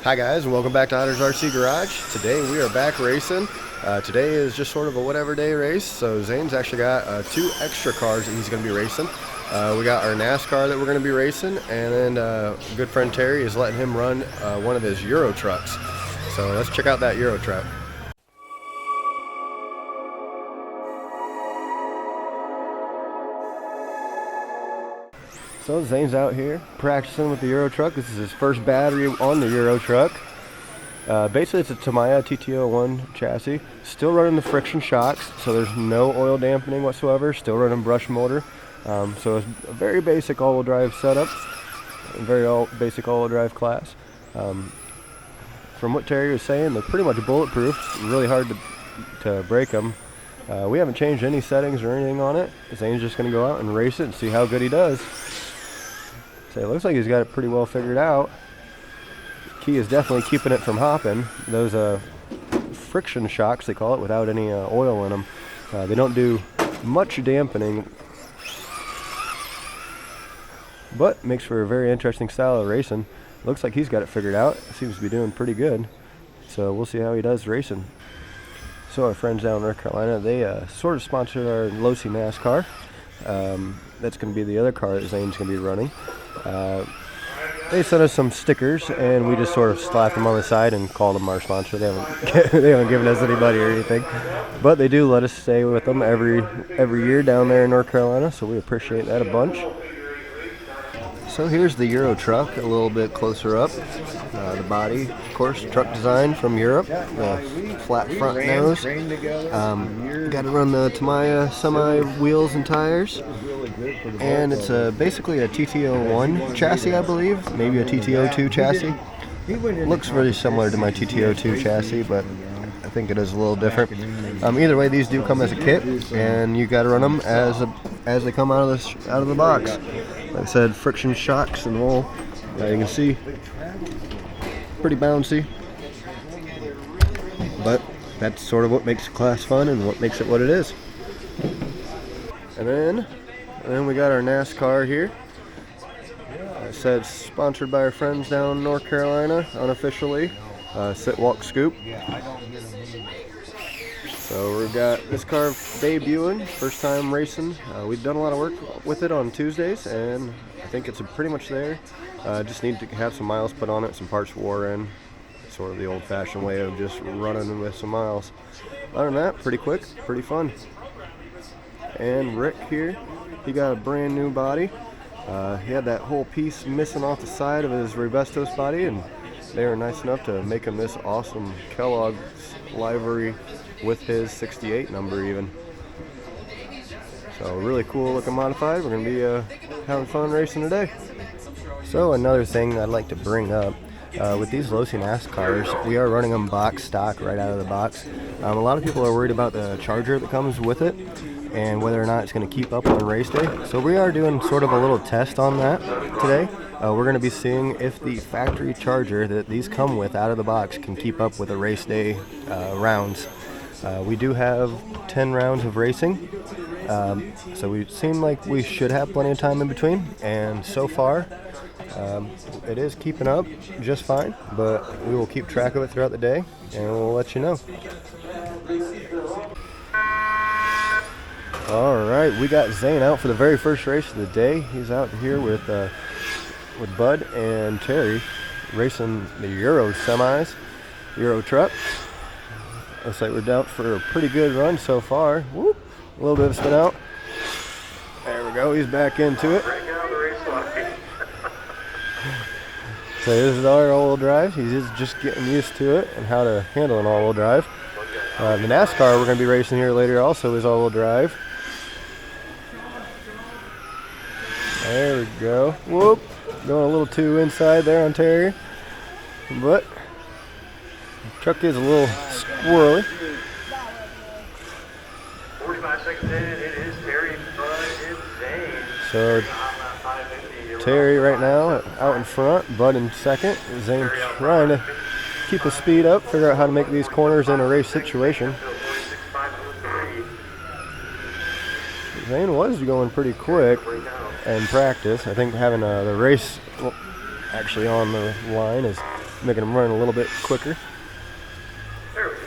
Hi guys, and welcome back to Otter's RC Garage. Today we are back racing. Today is just sort of a whatever day race, so Zane's actually got 2 extra cars that he's going to be racing. We got our NASCAR that we're going to be racing, and then good friend Terry is letting him run one of his Euro trucks. So let's check out that Euro truck. So Zane's out here practicing with the Euro truck. This is his first battery on the Euro truck. Basically it's a Tamiya TT01 chassis. Still running the friction shocks, so there's no oil dampening whatsoever. Still running brush motor. So it's a very basic all-wheel drive setup. Very basic all-wheel drive class. From what Terry was saying, they're pretty much bulletproof. It's really hard to break them. We haven't changed any settings or anything on it. Zane's just going to go out and race it and see how good he does. So it looks like he's got it pretty well figured out. Key is definitely keeping it from hopping. Those friction shocks, they call it, without any oil in them. They don't do much dampening, but makes for a very interesting style of racing. Looks like he's got it figured out. Seems to be doing pretty good. So we'll see how he does racing. So our friends down in North Carolina, they sort of sponsored our Losi NASCAR. That's going to be the other car that Zane's going to be running. They sent us some stickers, and we just sort of slapped them on the side and called them our sponsor. They haven't given us anybody or anything, but they do let us stay with them every year down there in North Carolina, so we appreciate that a bunch. So here's the Euro truck, a little bit closer up. The body, of course, truck design from Europe. Flat front nose. Got to run the Tamiya semi wheels and tires. And it's basically a TT01 chassis, I believe. Maybe a TT02 chassis. Looks very similar to my TT02 chassis, but I think it is a little different. Either way, these do come as a kit, and you got to run them as they come out of the box. Like I said, friction shocks and all. You can see, pretty bouncy. But that's sort of what makes the class fun and what makes it what it is. And then we got our NASCAR here. I said sponsored by our friends down in North Carolina, unofficially. Sit, Walk, Scoop. So we've got this car debuting, first time racing. We've done a lot of work with it on Tuesdays, and I think it's pretty much there. Just need to have some miles put on it, some parts wore in. Sort of the old-fashioned way of just running with some miles. Other than that, pretty quick, pretty fun. And Rick here, he got a brand new body. He had that whole piece missing off the side of his Rebestos body, and they were nice enough to make him this awesome Kellogg's livery with his 68 number even. So really cool looking modified. We're going to be having fun racing today. So another thing I'd like to bring up, with these Losi NASCARs, we are running them box stock right out of the box. A lot of people are worried about the charger that comes with it and whether or not it's going to keep up on race day. So we are doing sort of a little test on that today. We're going to be seeing if the factory charger that these come with out of the box can keep up with the race day rounds. We do have 10 rounds of racing, so we seem like we should have plenty of time in between, and so far it is keeping up just fine, but we will keep track of it throughout the day and we'll let you know. Alright, we got Zane out for the very first race of the day. He's out here with Bud and Terry racing the Euro semis, Euro truck. Looks like we're out for a pretty good run so far. Whoop, a little bit of spin out. There we go, he's back into it. So this is our all-wheel drive. He's just getting used to it and how to handle an all-wheel drive. The NASCAR we're going to be racing here later also is all-wheel drive. There we go. Whoop, going a little too inside there on Terry, but the truck is a little squirrely. 45 seconds in, it is Terry, Bud, and Zane. So Terry right now out in front, Bud in second. Zane trying to keep the speed up, figure out how to make these corners in a race situation. Zane was going pretty quick in practice. I think having the race actually on the line is making them run a little bit quicker. There we go.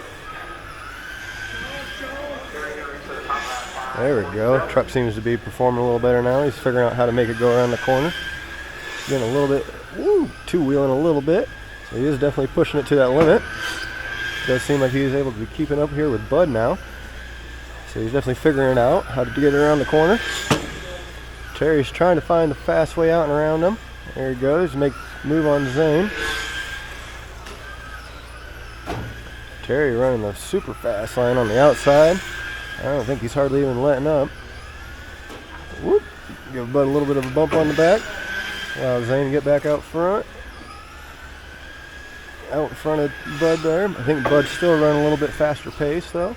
There we go. Truck seems to be performing a little better now. He's figuring out how to make it go around the corner. Getting a little bit, two-wheeling a little bit. So he is definitely pushing it to that limit. Does seem like he's able to be keeping up here with Bud now. So he's definitely figuring out how to get around the corner. Terry's trying to find the fast way out and around him. There he goes, move on Zane. Terry running the super fast line on the outside. I don't think he's hardly even letting up. Whoop. Give Bud a little bit of a bump on the back. Allow Zane to get back out front. Out in front of Bud there. I think Bud's still running a little bit faster pace though.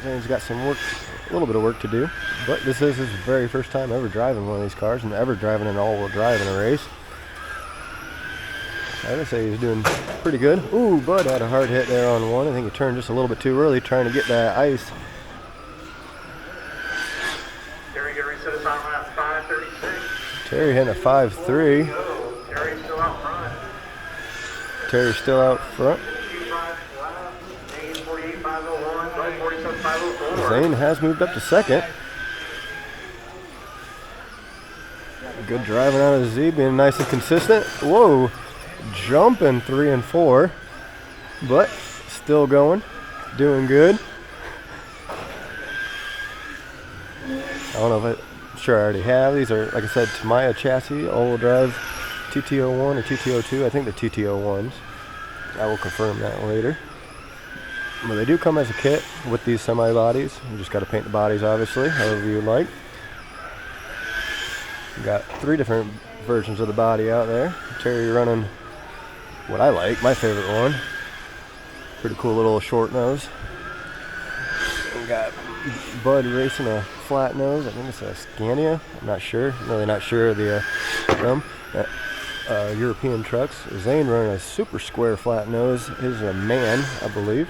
Zane's got some work, a little bit of work to do. But this is his very first time ever driving one of these cars and ever driving an all-wheel drive in a race. I would say he's doing pretty good. Ooh, Bud had a hard hit there on one. I think he turned just a little bit too early trying to get that ice. Terry get reset his time lap 5:36. Terry hitting a 5.3. Terry's still out front. Terry's still out front. Zane has moved up to second. Good driving out of Z, being nice and consistent. Whoa, jumping 3 and 4, but still going, doing good. I don't know if I'm sure I already have. These are, like I said, Tamiya chassis, all-wheel drive, TT01 or TT02. I think they're TT01s. I will confirm that later. But they do come as a kit with these semi-bodies. You just got to paint the bodies, obviously, however you like. We've got 3 different versions of the body out there. Terry running what I like, my favorite one. Pretty cool little short nose. We got Bud racing a flat nose. I think it's a Scania. I'm not sure. I'm really not sure of the European trucks. Zane running a super square flat nose. His is a Man, I believe.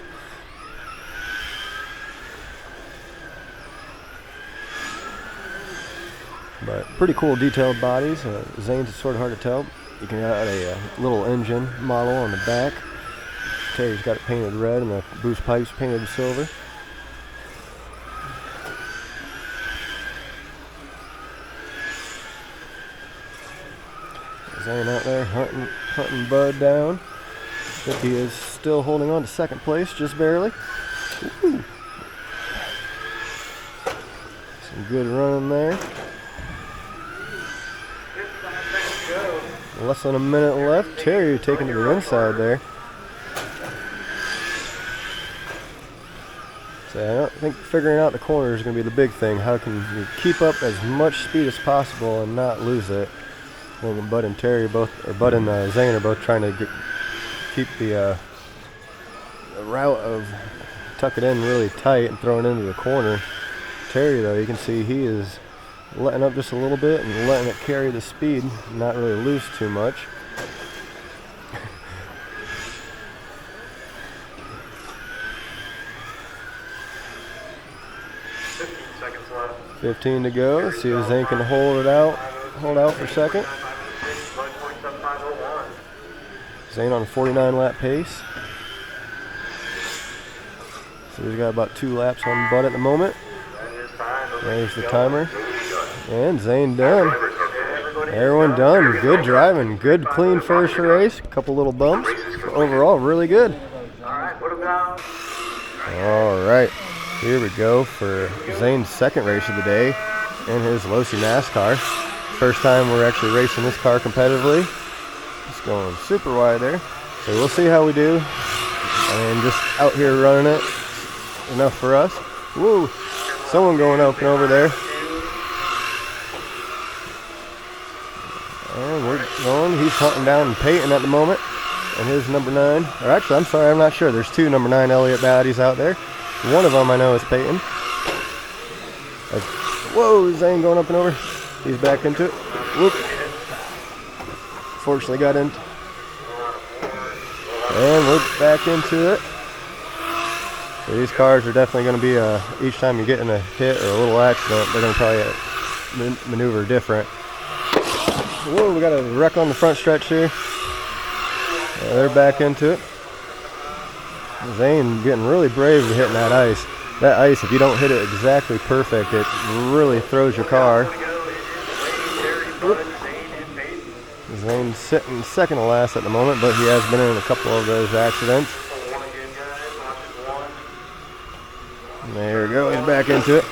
But pretty cool detailed bodies. Zane's is sort of hard to tell. You can add a little engine model on the back. Terry's got it painted red and the boost pipes painted silver. Zane out there hunting Bud down. I think he is still holding on to second place, just barely. Ooh. Some good running there. Less than a minute left. Terry taking to the inside there. So I don't think figuring out the corner is going to be the big thing. How can you keep up as much speed as possible and not lose it? I think Bud and Terry both, or Bud and Zane are both trying to keep the route of tuck it in really tight and throw it into the corner. Terry, though, you can see he is letting up just a little bit and letting it carry the speed, not really loose too much. 15 seconds left. 15 to go. Let's see if Zane can hold out for second. Zane on a 49 lap pace. So he's got about 2 laps on Bud at the moment. There's the timer. And Zane done. Everyone done. Good driving. Good clean first race. Couple little bumps. Overall, really good. Alright. Here we go for Zane's second race of the day in his Losi NASCAR. First time we're actually racing this car competitively. It's going super wide there. So we'll see how we do. And just out here running it. Enough for us. Woo! Someone going up and over there. And we're going. He's hunting down Peyton at the moment. And his number 9. Or actually, I'm sorry, I'm not sure. There's 2 number 9 Elliott baddies out there. One of them I know is Peyton. Whoa, Zane going up and over. He's back into it. Whoop. Fortunately got in. And we're back into it. So these cars are definitely going to be, each time you get in a hit or a little accident, they're going to probably maneuver different. Whoa, we got a wreck on the front stretch here. They're back into it. Zane getting really brave with hitting that ice. That ice, if you don't hit it exactly perfect, it really throws your car. Zane's sitting second to last at the moment, but he has been in a couple of those accidents. There we go, he's back into it.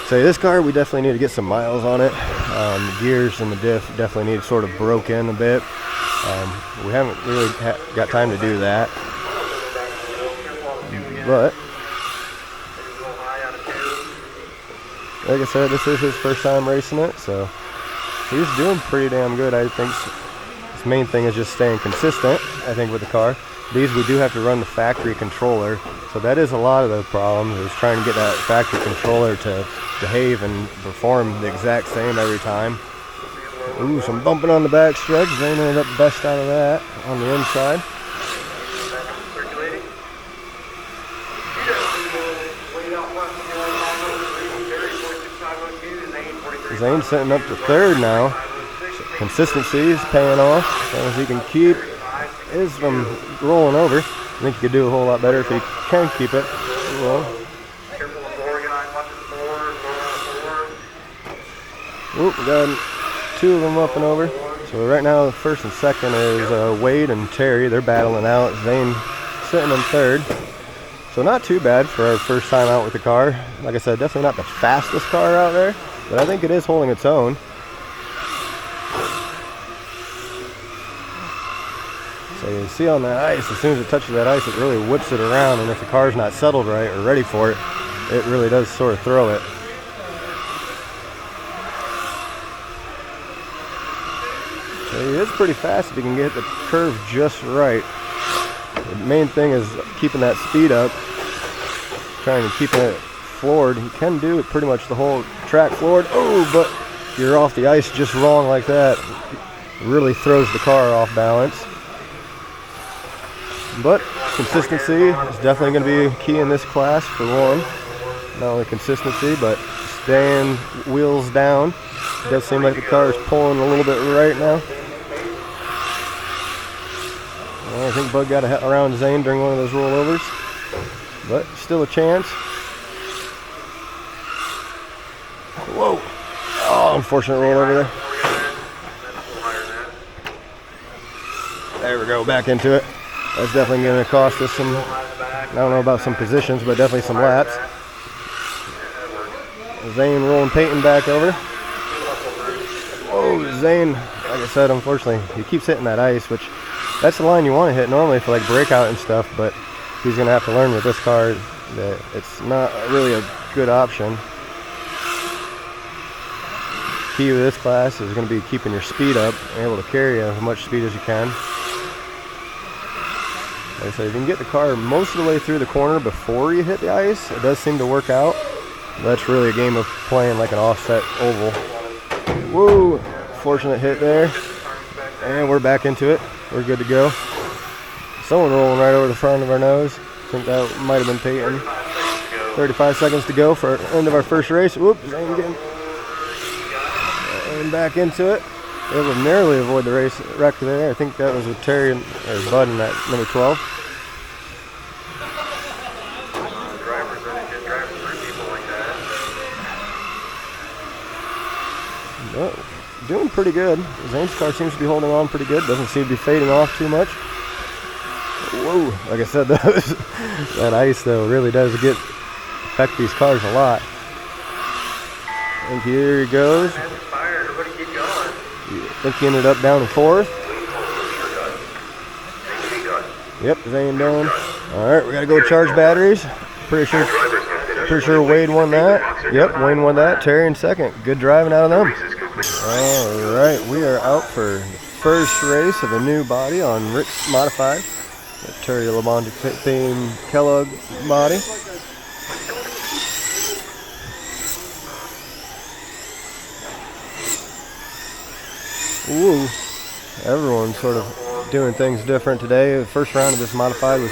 So this car, we definitely need to get some miles on it. The gears and the diff definitely need sort of broke in a bit. We haven't really got time to do that. But like I said, this is his first time racing it, so he's doing pretty damn good. I think his main thing is just staying consistent, I think, with the car. These, we do have to run the factory controller, so that is a lot of the problem, is trying to get that factory controller to behave and perform the exact same every time. Ooh, some bumping on the back stretch. Zane ended up best out of that on the inside. Zane's sitting up to third now. Consistency is paying off. As long as he can keep his from rolling over. I think he could do a whole lot better if he can keep it. Well, whoop, we got two of them up and over. So right now, first and second is Wade and Terry. They're battling out. Zane sitting in third. So not too bad for our first time out with the car. Like I said, definitely not the fastest car out there, but I think it is holding its own. So you see on that ice, as soon as it touches that ice, it really whips it around, and if the car's not settled right or ready for it, it really does sort of throw it. So he is pretty fast if you can get the curve just right. The main thing is keeping that speed up, trying to keep it floored. He can do it pretty much the whole track floored. Oh, but you're off the ice just wrong like that. It really throws the car off balance. But consistency is definitely going to be key in this class for one. Not only consistency, but staying wheels down. It does seem like the car is pulling a little bit right now. Well, I think Bud got around Zane during one of those rollovers, but still a chance. Whoa! Oh, unfortunate rollover there. There we go, back into it. That's definitely going to cost us some, I don't know about some positions, but definitely some laps. Zane rolling Peyton back over. Whoa, Zane, like I said, unfortunately, he keeps hitting that ice, which that's the line you want to hit normally for like breakout and stuff, but he's going to have to learn with this car that it's not really a good option. Key with this class is going to be keeping your speed up and able to carry as much speed as you can. Like I said, if you can get the car most of the way through the corner before you hit the ice, it does seem to work out. That's really a game of playing like an offset oval. Whoa, fortunate hit there. And we're back into it. We're good to go. Someone rolling right over the front of our nose. I think that might have been Peyton. 35 seconds to go for the end of our first race. Whoops, Zane getting and back into it. Able to narrowly avoid the race wreck there. I think that was with Terry or Bud in that number 12. Drivers really just driving through people like that. Oh, doing pretty good. Zane's car seems to be holding on pretty good. Doesn't seem to be fading off too much. Whoa, like I said, that ice though really does affect these cars a lot. And here he goes. I think he ended up down in fourth. Yep, Zane done. Alright, we gotta go charge batteries. Pretty sure Wade won that. Yep, Wade won that. Terry in second. Good driving out of them. Alright, we are out for the first race of the new body on IROC Modified. The Terry LeBond theme Kellogg body. Ooh, everyone's sort of doing things different today. The first round of this modified was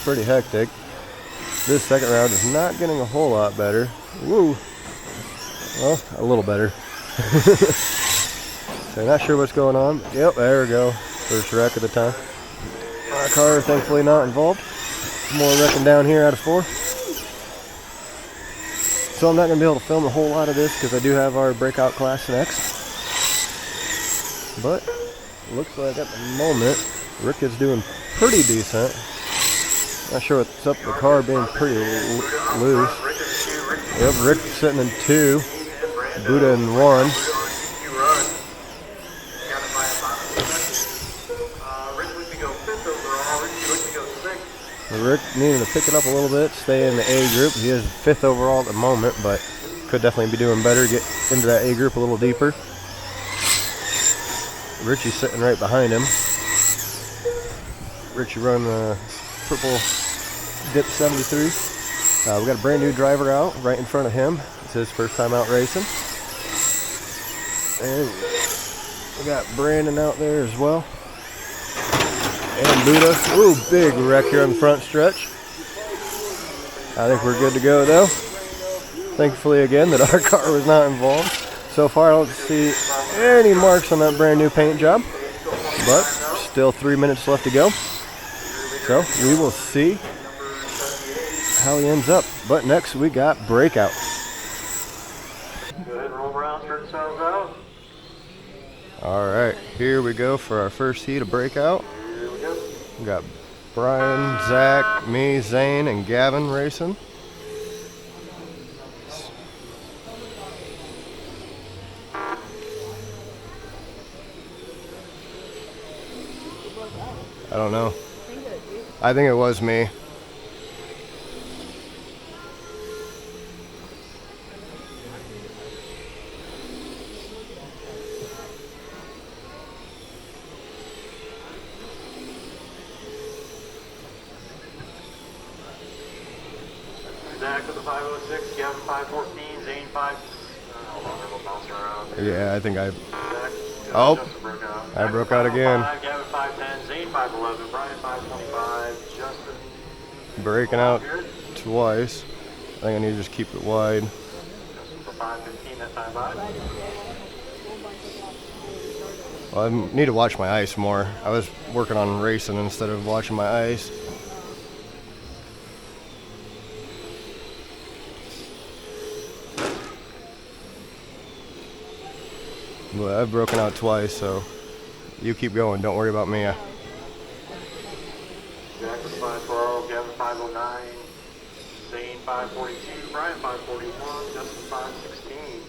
pretty hectic. This second round is not getting a whole lot better. Woo. Well, a little better. So not sure what's going on. Yep, there we go. First wreck of the time. My car thankfully not involved. More wrecking down here out of 4. So I'm not going to be able to film a whole lot of this because I do have our Breakout class next. But looks like at the moment Rick is doing pretty decent. Not sure what's up with the car being pretty loose. Yep, Rick sitting in 2, Buddha in 1. Rick needing to pick it up a little bit, stay in the A group. He is 5th overall at the moment, but could definitely be doing better, get into that A group a little deeper. Richie's sitting right behind him. Richie run purple dip 73. We got a brand new driver out right in front of him. It's his first time out racing. And we got Brandon out there as well. And Buddha. Ooh, big wreck here on the front stretch. I think we're good to go though. Thankfully again that our car was not involved. So far I don't see any marks on that brand new paint job. But still 3 minutes left to go. So we will see how he ends up. But next we got Breakout. Go ahead and roll around, start yourselves out. Alright, here we go for our first heat of Breakout. Here we go. We got Brian, Zach, me, Zane, and Gavin racing. I don't know. I think it was me. Zach with the 506, Gavin 514, Zane 5. Hold on, we'll bounce around. Yeah, I think I... Zach, Oh, Justin broke out. I broke out again. 5, Gavin 510, Zane 511, Brian 525, Justin. Breaking out twice. I think I need to just keep it wide. Justin for 515 that time by. Well, I need to watch my ice more. I was working on racing instead of watching my ice. But I've broken out twice, so you keep going. Don't worry about me. Jack with 512, Gavin 509, Zane 542, Brian 541, Justin 516.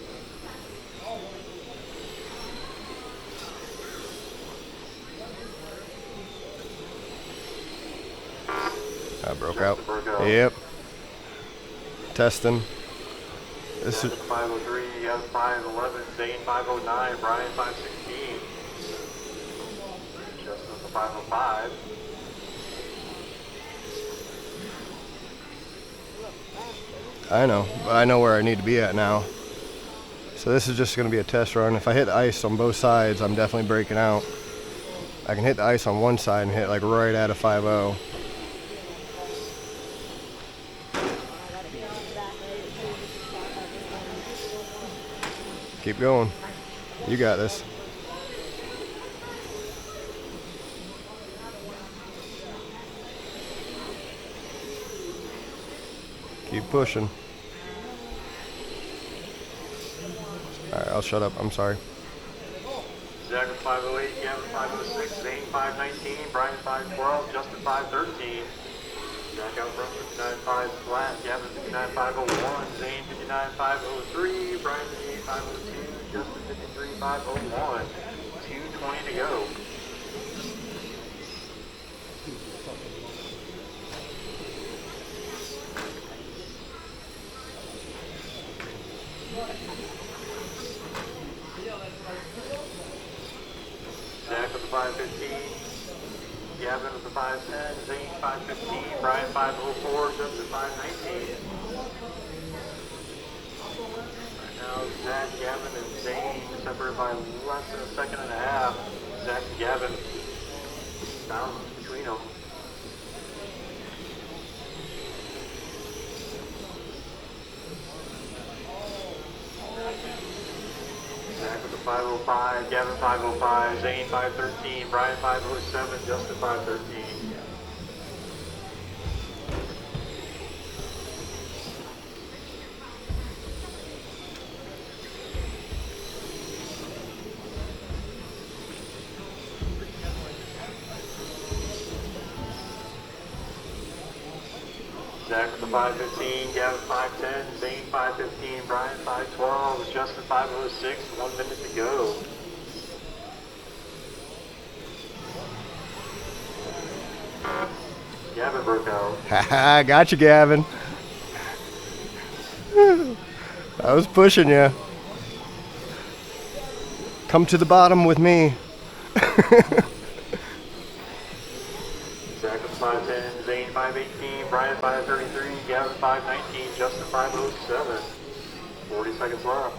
I broke out. Broke out. Yep. Testing. This is 503, Gavin 511, Zane 509, Brian 516. Justin with the 505. I know. I know where I need to be at now. So this is just going to be a test run. If I hit the ice on both sides, I'm definitely breaking out. I can hit the ice on one side and hit like right at a 5.0. Keep going. You got this. Keep pushing. Alright, I'll shut up. I'm sorry. Zach with 508, Gavin 506, Zane 519, Brian 512, Justin 513. Zach out front 59.5 flat, Gavin 59.501, Zane 59.503, Brian 58.502, Justin 53.501. 2:20 to go. Zach with the 515, Gavin with the 510, Zane 515, Brian 504, Justin 519. Right now, Zach, Gavin, and Zane separated by less than a second and a half. Zach and Gavin down between them. Zach with the 504, 505, Gavin 505, Zane 513, Brian 507, Justin 513. Zach with the 515, Gavin 510, Zane 515, Brian 512, Justin 506, 1 minute to go. Gavin broke out. Haha, got you, Gavin. I was pushing you. Come to the bottom with me. Zach with 510, Zane 518, Brian 533, Gavin 519, Justin 507. 40 seconds left.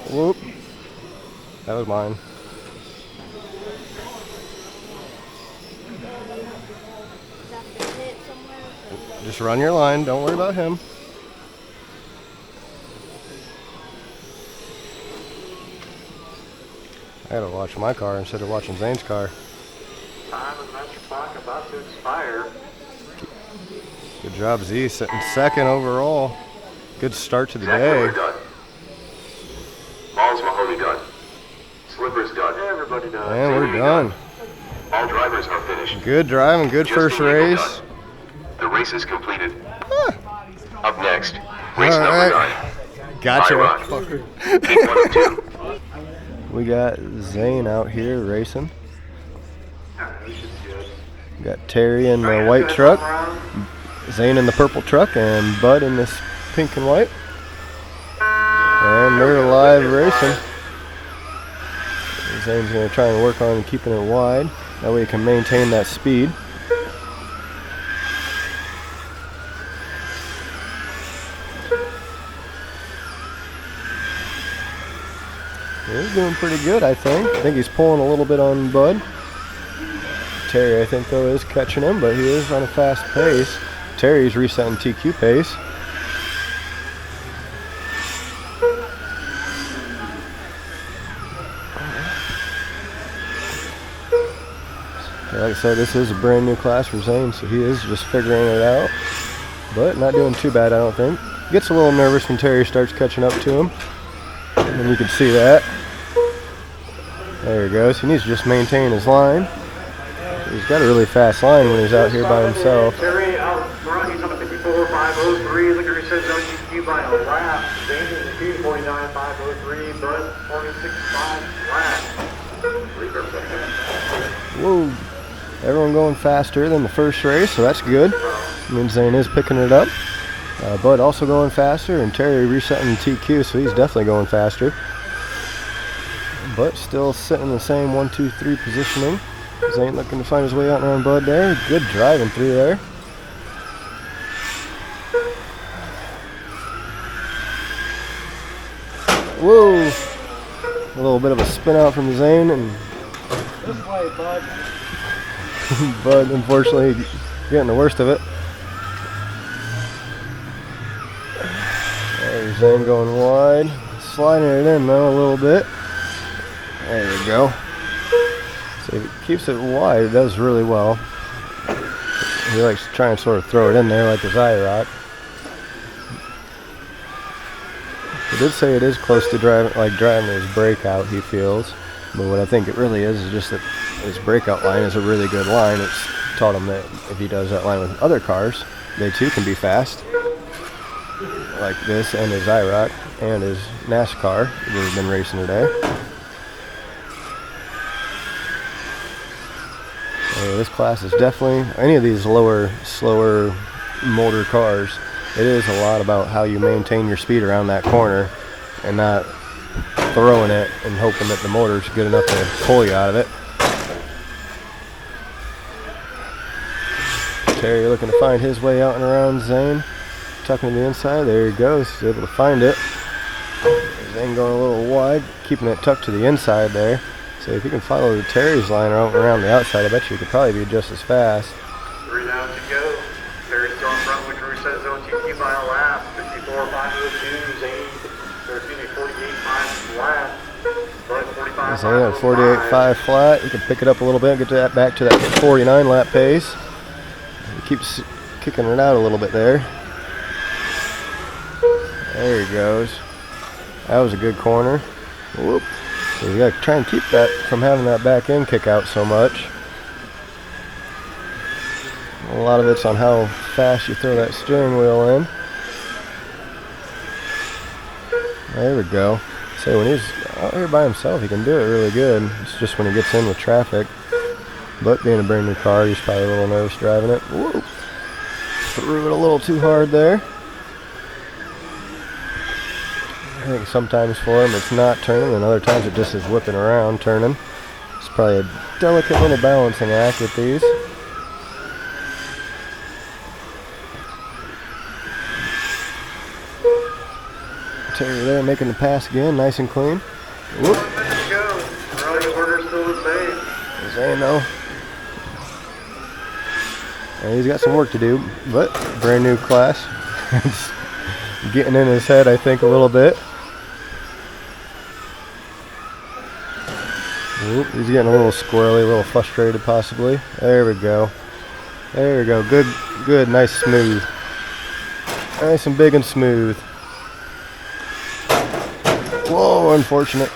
Whoop. That was mine. Just run your line. Don't worry about him. I gotta watch my car instead of watching Zane's car. Time of the master clock about to expire. Good job, Z, sitting second overall. Good start to the day. We're done. Balls Mahoney done. Slippers done. Everybody does. And we're done. All drivers are finished. Good driving, good first race. Done. The race is completed. Up next, race All number right. 9. Gotcha. IROC. Gate 1 and 2. We got Zane out here racing. We got Terry in the white truck, Zane in the purple truck, and Bud in this pink and white. And they're live racing. Zane's going to try and work on keeping it wide. That way he can maintain that speed. He's doing pretty good, I think. I think he's pulling a little bit on Bud. Terry, I think, though, is catching him, but he is on a fast pace. Terry's resetting TQ pace. Like I said, this is a brand new class for Zane, so he is just figuring it out. But not doing too bad, I don't think. Gets a little nervous when Terry starts catching up to him. And you can see that. There he goes. He needs to just maintain his line. He's got a really fast line when he's out here by himself. Terry out front, he's on the 54.503. Look at he says LGQ by a lap. Zane in the 249.503, Bud 46.5 lap. Whoa. Everyone going faster than the first race, so that's good. I mean, Zane is picking it up. Bud also going faster, and Terry resetting the TQ, so he's definitely going faster. But still sitting in the same 1, 2, 3 positioning. Zane looking to find his way out and around Bud there. Good driving through there. Whoa! A little bit of a spin out from Zane, and This way, Bud. Bud unfortunately getting the worst of it. There's Zane going wide, sliding it in though a little bit. There you go. So if it keeps it wide, it does really well. He likes to try and sort of throw it in there like his IROC. He did say it is close to driving his breakout, he feels. But what I think it really is just that his breakout line is a really good line. It's taught him that if he does that line with other cars, they too can be fast. Like this and his IROC and his NASCAR that we've been racing today. So this class is definitely, any of these lower, slower motor cars, it is a lot about how you maintain your speed around that corner and not throwing it and hoping that the motor's good enough to pull you out of it. Terry looking to find his way out and around Zane. Tucking to the inside, there he goes, he's able to find it. Zane going a little wide, keeping it tucked to the inside there, So if you can follow Terry's line around the outside, I bet you could probably be just as fast. 3 down to go. Terry's still in front with Drew says zone 2 by a lap. 54.502. Zane, 48.5 flat. Bud 45. Zane at 48.5 flat. You can pick it up a little bit, get that back to that 49 lap pace. He keeps kicking it out a little bit there. There he goes. That was a good corner. Whoop. So you gotta try and keep that from having that back end kick out so much. A lot of it's on how fast you throw that steering wheel in. There we go. So when he's out here by himself, he can do it really good. It's just when he gets in with traffic. But being a brand new car, he's probably a little nervous driving it. Whoa. Threw it a little too hard there. I think sometimes for him it's not turning, and other times it just is whipping around turning. It's probably a delicate little balancing act with these. Terry there making the pass again, nice and clean. Whoop. Let's go. Riley's order's still the same. Zane though. And he's got some work to do, but brand new class. It's getting in his head, I think, a little bit. Oop, he's getting a little squirrely, a little frustrated possibly. There we go. There we go. Good, good, nice, smooth. Nice and big and smooth. Whoa, unfortunate.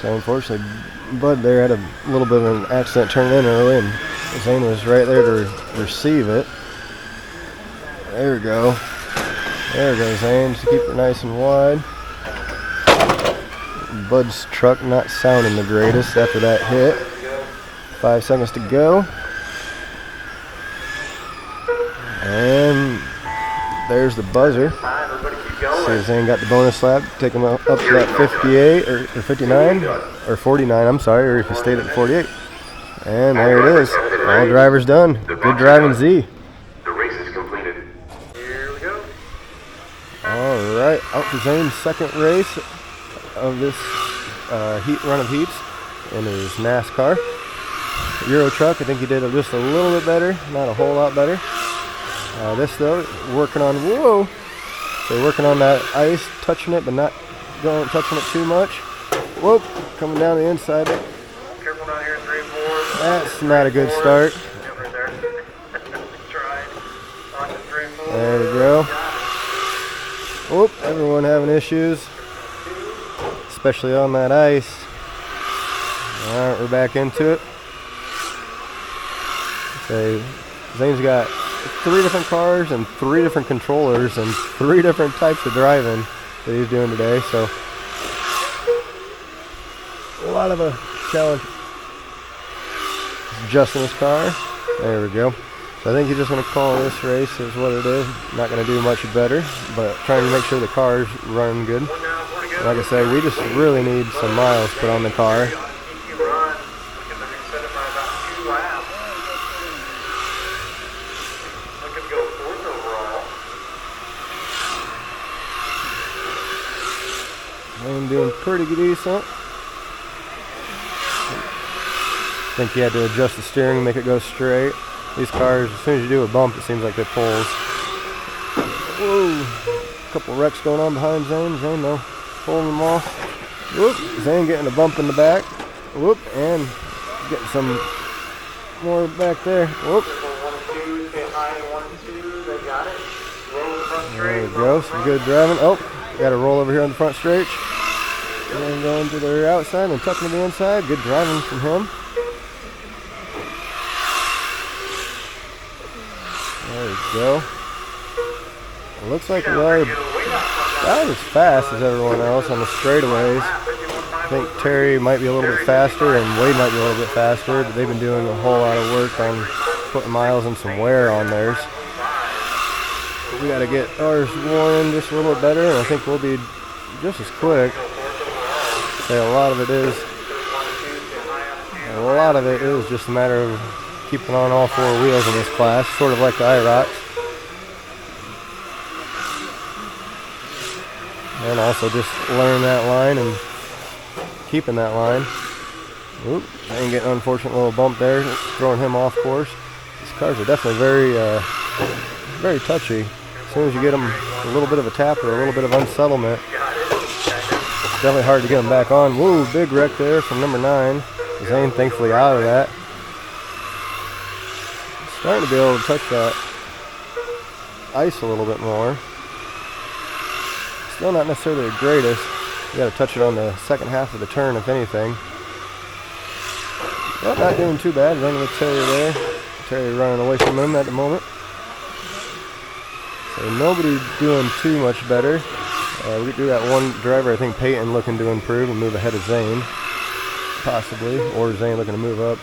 So unfortunately, Bud there had a little bit of an accident turning in early, and Zane was right there to receive it. There we go. There we go, Zane, to keep it nice and wide. Bud's truck not sounding the greatest after that hit. 5 seconds to go. And there's the buzzer. See, Zane got the bonus lap, take him up to that 58 or 59 or 49. I'm sorry, or if he stayed at 48. And there it is. All drivers done. Good driving, Z. The race is completed. Here we go. All right, out for Zane's second race of this run of heats in his NASCAR. Euro truck, I think he did just a little bit better, not a whole lot better. This though, working on, whoa, so working on that ice, touching it, but not touching it too much. Whoop, coming down the inside. Careful down here in 3 and 4. That's not a good start. Yep, right there. Tried. On to 3 and 4. There we go. Whoop, everyone having issues, especially on that ice. Alright, we're back into it. So, Zane's got 3 different cars and 3 different controllers and 3 different types of driving that he's doing today, so a lot of a challenge adjusting his car. There we go. So I think he's just going to call this race is what it is. Not going to do much better, but trying to make sure the car's running good. Like I said, we just really need some miles put on the car. I'm doing pretty decent. I think you had to adjust the steering and make it go straight. These cars, as soon as you do a bump, it seems like it pulls. Whoa! A couple wrecks going on behind Zane. Zane though, pulling them off. Whoop! Zane getting a bump in the back. Whoop! And getting some more back there. Whoop! There we go. Some good driving. Oh, got to roll over here on the front stretch. And then going to the outside and tucking to the inside. Good driving from him. There we go. It looks like we are about as fast as everyone else on the straightaways. I think Terry might be a little bit faster and Wade might be a little bit faster, but they've been doing a whole lot of work on putting miles and some wear on theirs. But we got to get ours worn just a little bit better, and I think we'll be just as quick. A lot of it is just a matter of keeping on all 4 wheels in this class, sort of like the IROCs. And also just learning that line and keeping that line. Oop, Zane getting an unfortunate little bump there, throwing him off course. These cars are definitely very touchy. As soon as you get them a little bit of a tap or a little bit of unsettlement, it's definitely hard to get them back on. Woo, big wreck there from number 9. Zane thankfully out of that. Starting to be able to touch that ice a little bit more. Still not necessarily the greatest. You got to touch it on the second half of the turn, if anything. But not doing too bad. Running with Terry there. Terry running away from him at the moment. So nobody doing too much better. We do that one driver, I think Peyton, looking to improve and move ahead of Zane, possibly, or Zane looking to move up.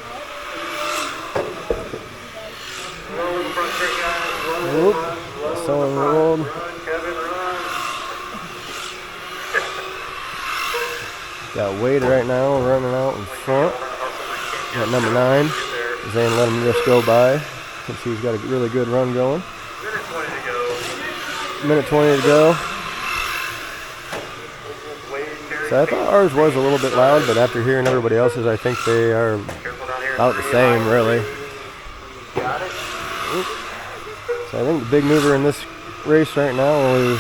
Whoop, someone rolled. Got Wade right now running out in front. Got number 9. Zane let him just go by since he's got a really good run going. Minute 20 to go. So I thought ours was a little bit loud, but after hearing everybody else's, I think they are about the same, really. So I think the big mover in this race right now is,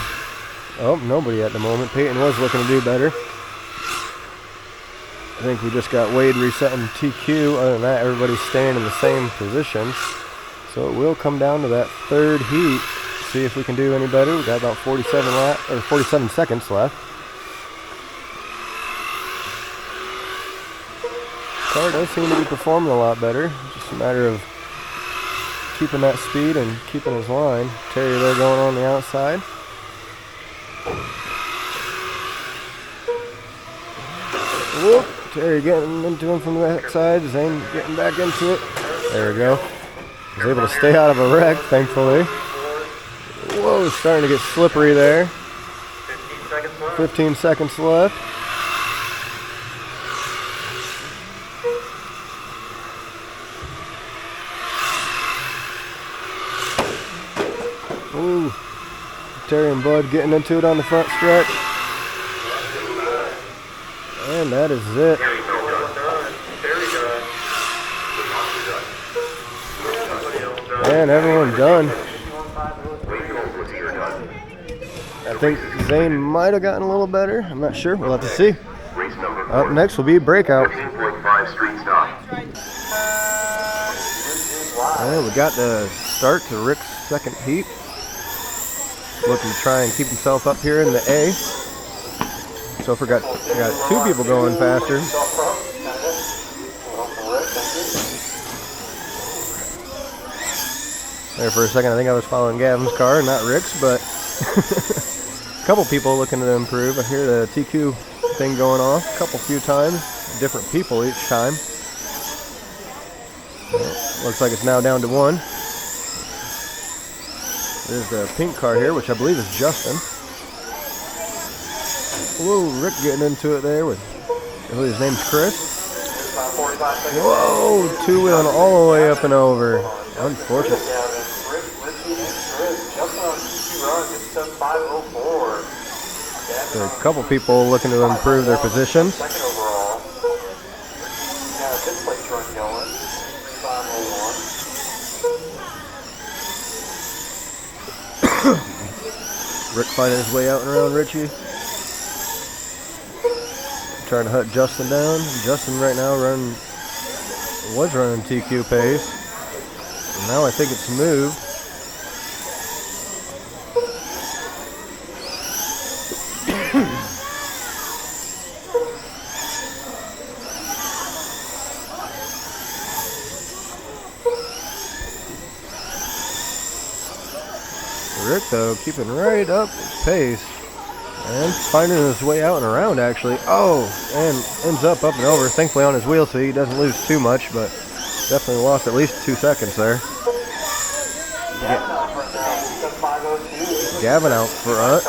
nobody at the moment. Peyton was looking to do better. I think we just got Wade resetting TQ. Other than that, everybody's staying in the same position. So it will come down to that third heat. See if we can do any better. We got about 47 seconds left. Car does seem to be performing a lot better. Just a matter of keeping that speed and keeping his line. Terry there going on the outside. Whoop. Terry getting into him from the backside. Zane getting back into it. There we go. Was able to stay out of a wreck, thankfully. Whoa, starting to get slippery there. 15 seconds left. Ooh, Terry and Bud getting into it on the front stretch. And that is it. And everyone done. I think Zane might have gotten a little better. I'm not sure. We'll have to see. Up next will be Breakout. And we got the start to Rick's second heat. Looking to try and keep himself up here in the A. So we got 2 people going faster. There for a second, I think I was following Gavin's car, not Rick's, but a couple people looking to improve. I hear the TQ thing going off a few times, different people each time. Looks like it's now down to 1. There's the pink car here, which I believe is Justin. Whoa, Rick getting into it there with, I believe his name's Chris. Whoa, 2-wheeling all the way up and over. Unfortunate. So a couple people looking to improve their positions. Rick finding his way out and around Richie. Trying to hunt Justin down. Justin right now was running TQ pace. And now I think it's moved. Rick though keeping right up his pace. And finding his way out and around, actually. Oh, and ends up and over. Thankfully on his wheel, so he doesn't lose too much, but definitely lost at least 2 seconds there. Gavin out front.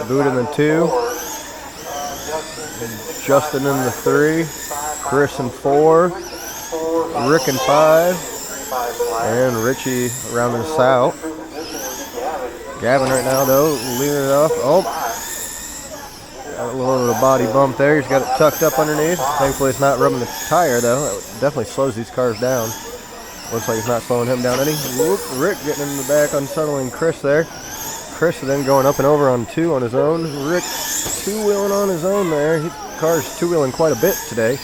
Boot in the 2. Justin in the 3. Chris in 4. Rick in 5. And Richie rounding us out. Gavin right now, though, leaving it off. Oh, Got a little body bump there. He's got it tucked up underneath. Thankfully, it's not rubbing the tire, though. That definitely slows these cars down. Looks like it's not slowing him down any. Whoop, Rick getting in the back, unsettling Chris there. Chris then going up and over on 2 on his own. Rick two-wheeling on his own there. The car's two-wheeling quite a bit today.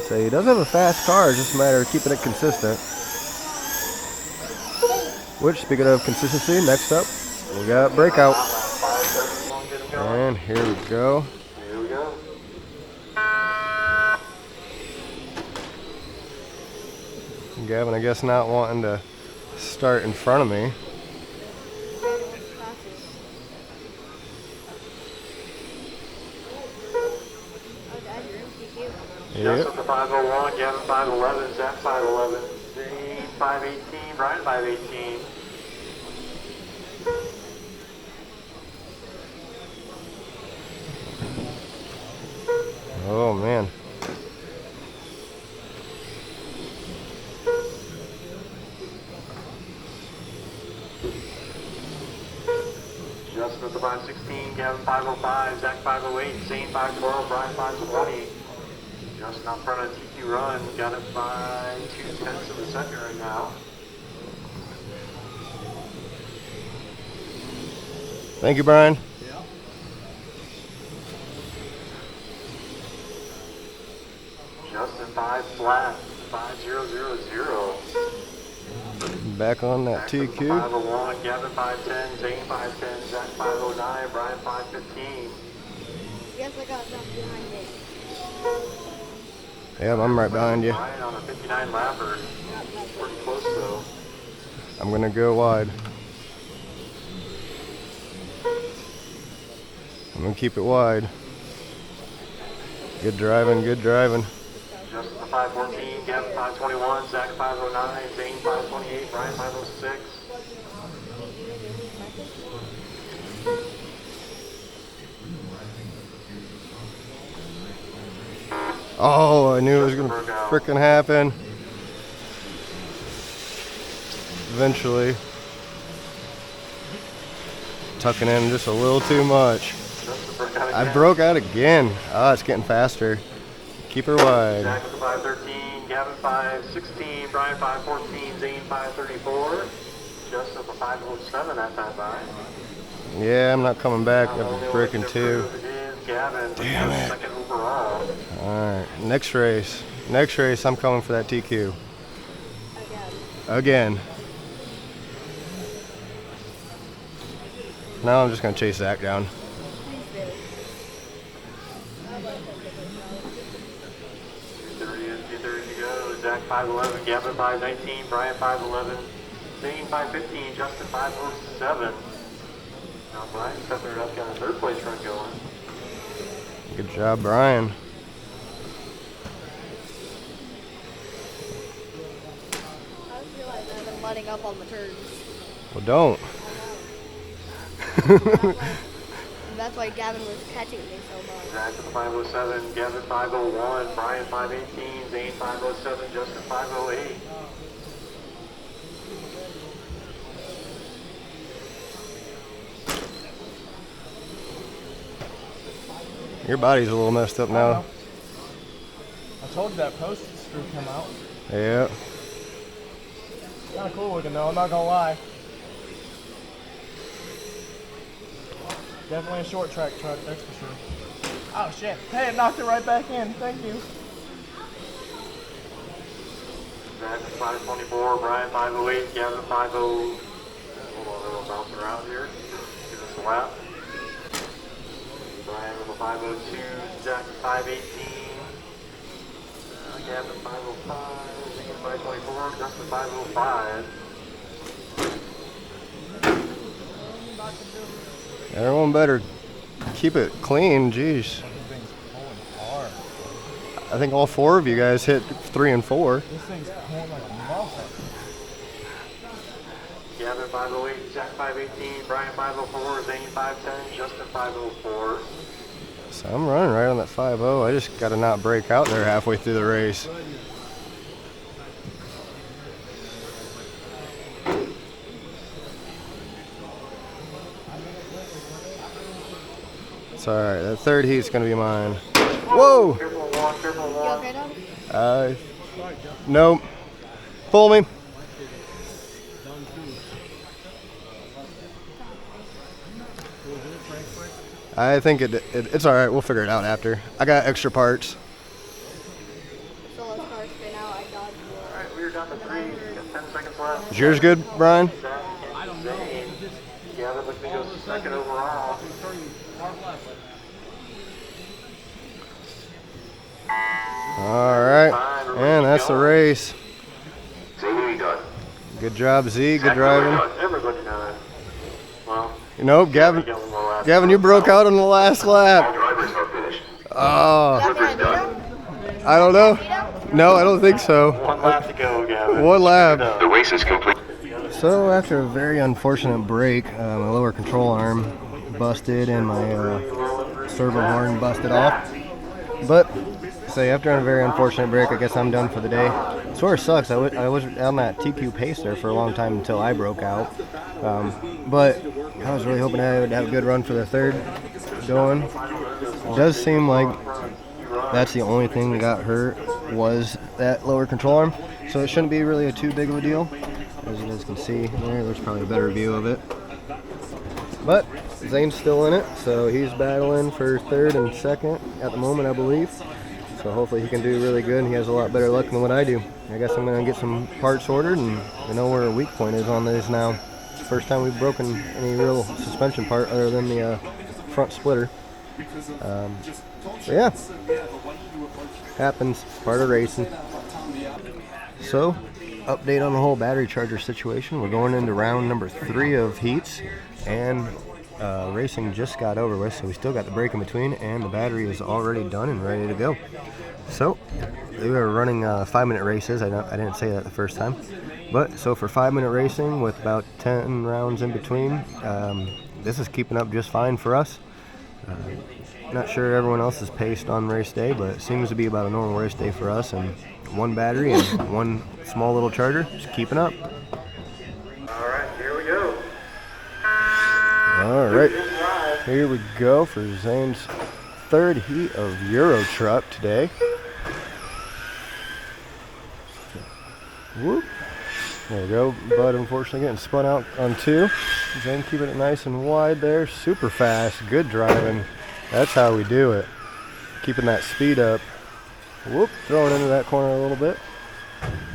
So he does have a fast car, it's just a matter of keeping it consistent. Which, speaking of consistency, next up, we got Breakout. And here we go. Here we go. Gavin, I guess, not wanting to start in front of me. Justin Yep. the 501, Gavin 511, Zach 511, Zane 518, Brian 518. Oh, man. Justin the 516, Gavin 505, Zach 508, Zane 512, Brian 520. Justin out front of TQ Run, got it by 0.2 of a second right now. Thank you, Brian. Justin 5 flat, 5000. Back on that Justin TQ. 501, Gavin 510, Zane 510, Zach 509, Brian 515. Yes, I got something behind me. Yeah, I'm right behind you. Brian on a 59 lapper. Pretty close though. I'm going to go wide. I'm going to keep it wide. Good driving, good driving. Justin the 514, Gavin 521, Zach 509, Zane 528, Brian 506. Oh, I knew it was going to frickin' happen. Eventually. Tucking in just a little too much. Justin broke out I again. broke out again. Ah, it's getting faster. Keep her wide. Zach with the 513, Gavin 516, Brian 514, Zane 534. Justin with the 507 at that by. Yeah, I'm not coming back. Only I'm way breaking to 2. improve is Gavin, Damn it. second overall. Alright, next race. Next race, I'm coming for that TQ. Again. Now I'm just going to chase Zach down. 230 to go. Zach 511, Gavin 519, Brian 511, Zane 515, Justin 507. Now Brian stepping it up, got a third place run going. Good job, Brian. I just realized I've been letting up on the turns. Well, don't. That's why Gavin was catching me so much. Zach with the 507, Gavin 501, Brian 518, Zane 507, Justin 508. Your body's a little messed up now. I told you that post screw come out. Yeah. Kind of cool looking though, I'm not gonna lie. Definitely a short track truck, that's for sure. Oh shit. Hey, it knocked it right back in. Thank you. Zach with 524, Brian 508, Gavin 50. Hold on, it'll bounce around here. Give us a lap. Brian with a 502, Zach with 518, Gavin 505, Zane 524, Justin 505. Everyone better keep it clean. Jeez. Thing's pulling hard. I think all 4 of you guys hit 3 and 4. This thing's pulling like a motherfucker. Gavin 508, Zach 518, Brian 504, Zane 510, Justin 504. So I'm running right on that 5.0. I just got to not break out there halfway through the race. That's all right. That third heat's gonna be mine. Whoa! Triple one, triple You one. okay, Dad? Nope. Pull me. I think it's all right. We'll figure it out after. I got extra parts. So let's start spin out. I dodged All right, we're down to 3. Got 10 seconds left. Is yours good, Brian? I don't know. Yeah, that looks like he goes second overall. All right. And that's the race. Zane, what you done? Good job, Z. Good driving. Everybody done. Well, Nope, Gavin. Gavin, you broke out on the last All lap. drivers are finished. Oh, Gavin, I don't know. No, I don't think so. one lap to go, Gavin. One lap. The race is complete. So after a very unfortunate break, my lower control arm busted and my servo horn busted off. But say after a very unfortunate break, I guess I'm done for the day. Sort of sucks. I was on that TQ pacer for a long time until I broke out. But I was really hoping I would have a good run for the third going. It does seem like that's the only thing that got hurt was that lower control arm. So it shouldn't be really too big of a deal. As you guys can see there's probably a better view of it. But Zane's still in it, so he's battling for third and second at the moment, I believe. So hopefully he can do really good. He has a lot better luck than what I do. I guess I'm going to get some parts ordered, and I know where a weak point is on this now. It's the first time we've broken any real suspension part other than the front splitter. So yeah, happens, part of racing. So, update on the whole battery charger situation. We're going into round number 3 of heats, and racing just got over with, so we still got the break in between, and the battery is already done and ready to go. So, we were running 5-minute races. I didn't say that the first time. But, so for 5-minute racing with about 10 rounds in between, this is keeping up just fine for us. Not sure everyone else is paced on race day, but it seems to be about a normal race day for us, and one battery and one small little charger, just keeping up. All right, here we go. All right, here we go for Zane's third heat of Euro Truck today. Whoop. There we go. Bud unfortunately getting spun out on 2. Zane keeping it nice and wide there. Super fast. Good driving. That's how we do it. Keeping that speed up. Whoop. Throwing into that corner a little bit.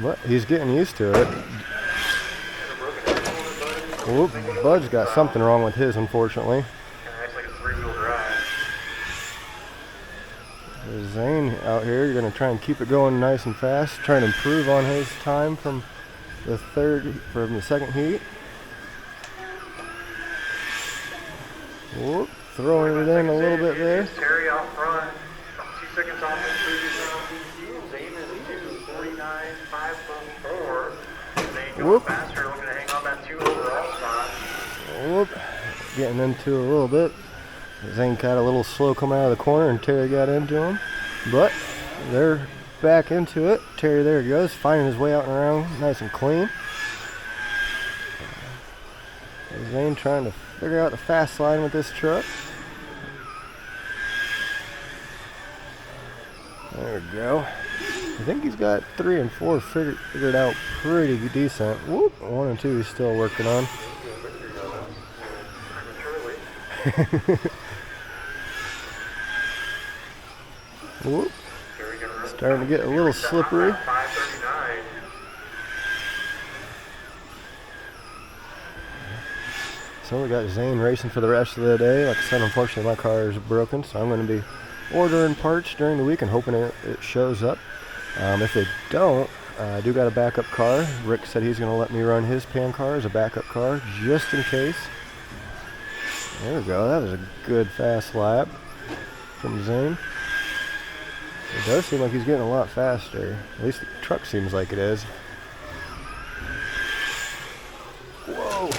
But he's getting used to it. Whoop. Bud's got something wrong with his, unfortunately. Acts like a 3-wheel drive. There's Zane out here. You're going to try and keep it going nice and fast. Trying to improve on his time from the second heat. Whoop, throwing it in a little bit there. Terry out front, 2 seconds off the previous round. Zane is 2:49.5.4. Zane going Whoop. faster, looking to hang on that 2 overall spot. Whoop, getting into a little bit. Zane got a little slow coming out of the corner, and Terry got into him. But they're back into it. Terry, there he goes, finding his way out and around nice and clean. Zane trying to figure out the fast line with this truck. There we go. I think he's got 3 and 4 figured out pretty decent. Whoop, 1 and 2 he's still working on. Whoop. Starting to get a little slippery. 5:39. So we got Zane racing for the rest of the day. Like I said, unfortunately my car is broken, so I'm going to be ordering parts during the week and hoping it shows up. If they don't, I do got a backup car. Rick said he's going to let me run his pan car as a backup car just in case. There we go. That was a good fast lap from Zane. It does seem like he's getting a lot faster. At least the truck seems like it is. Whoa.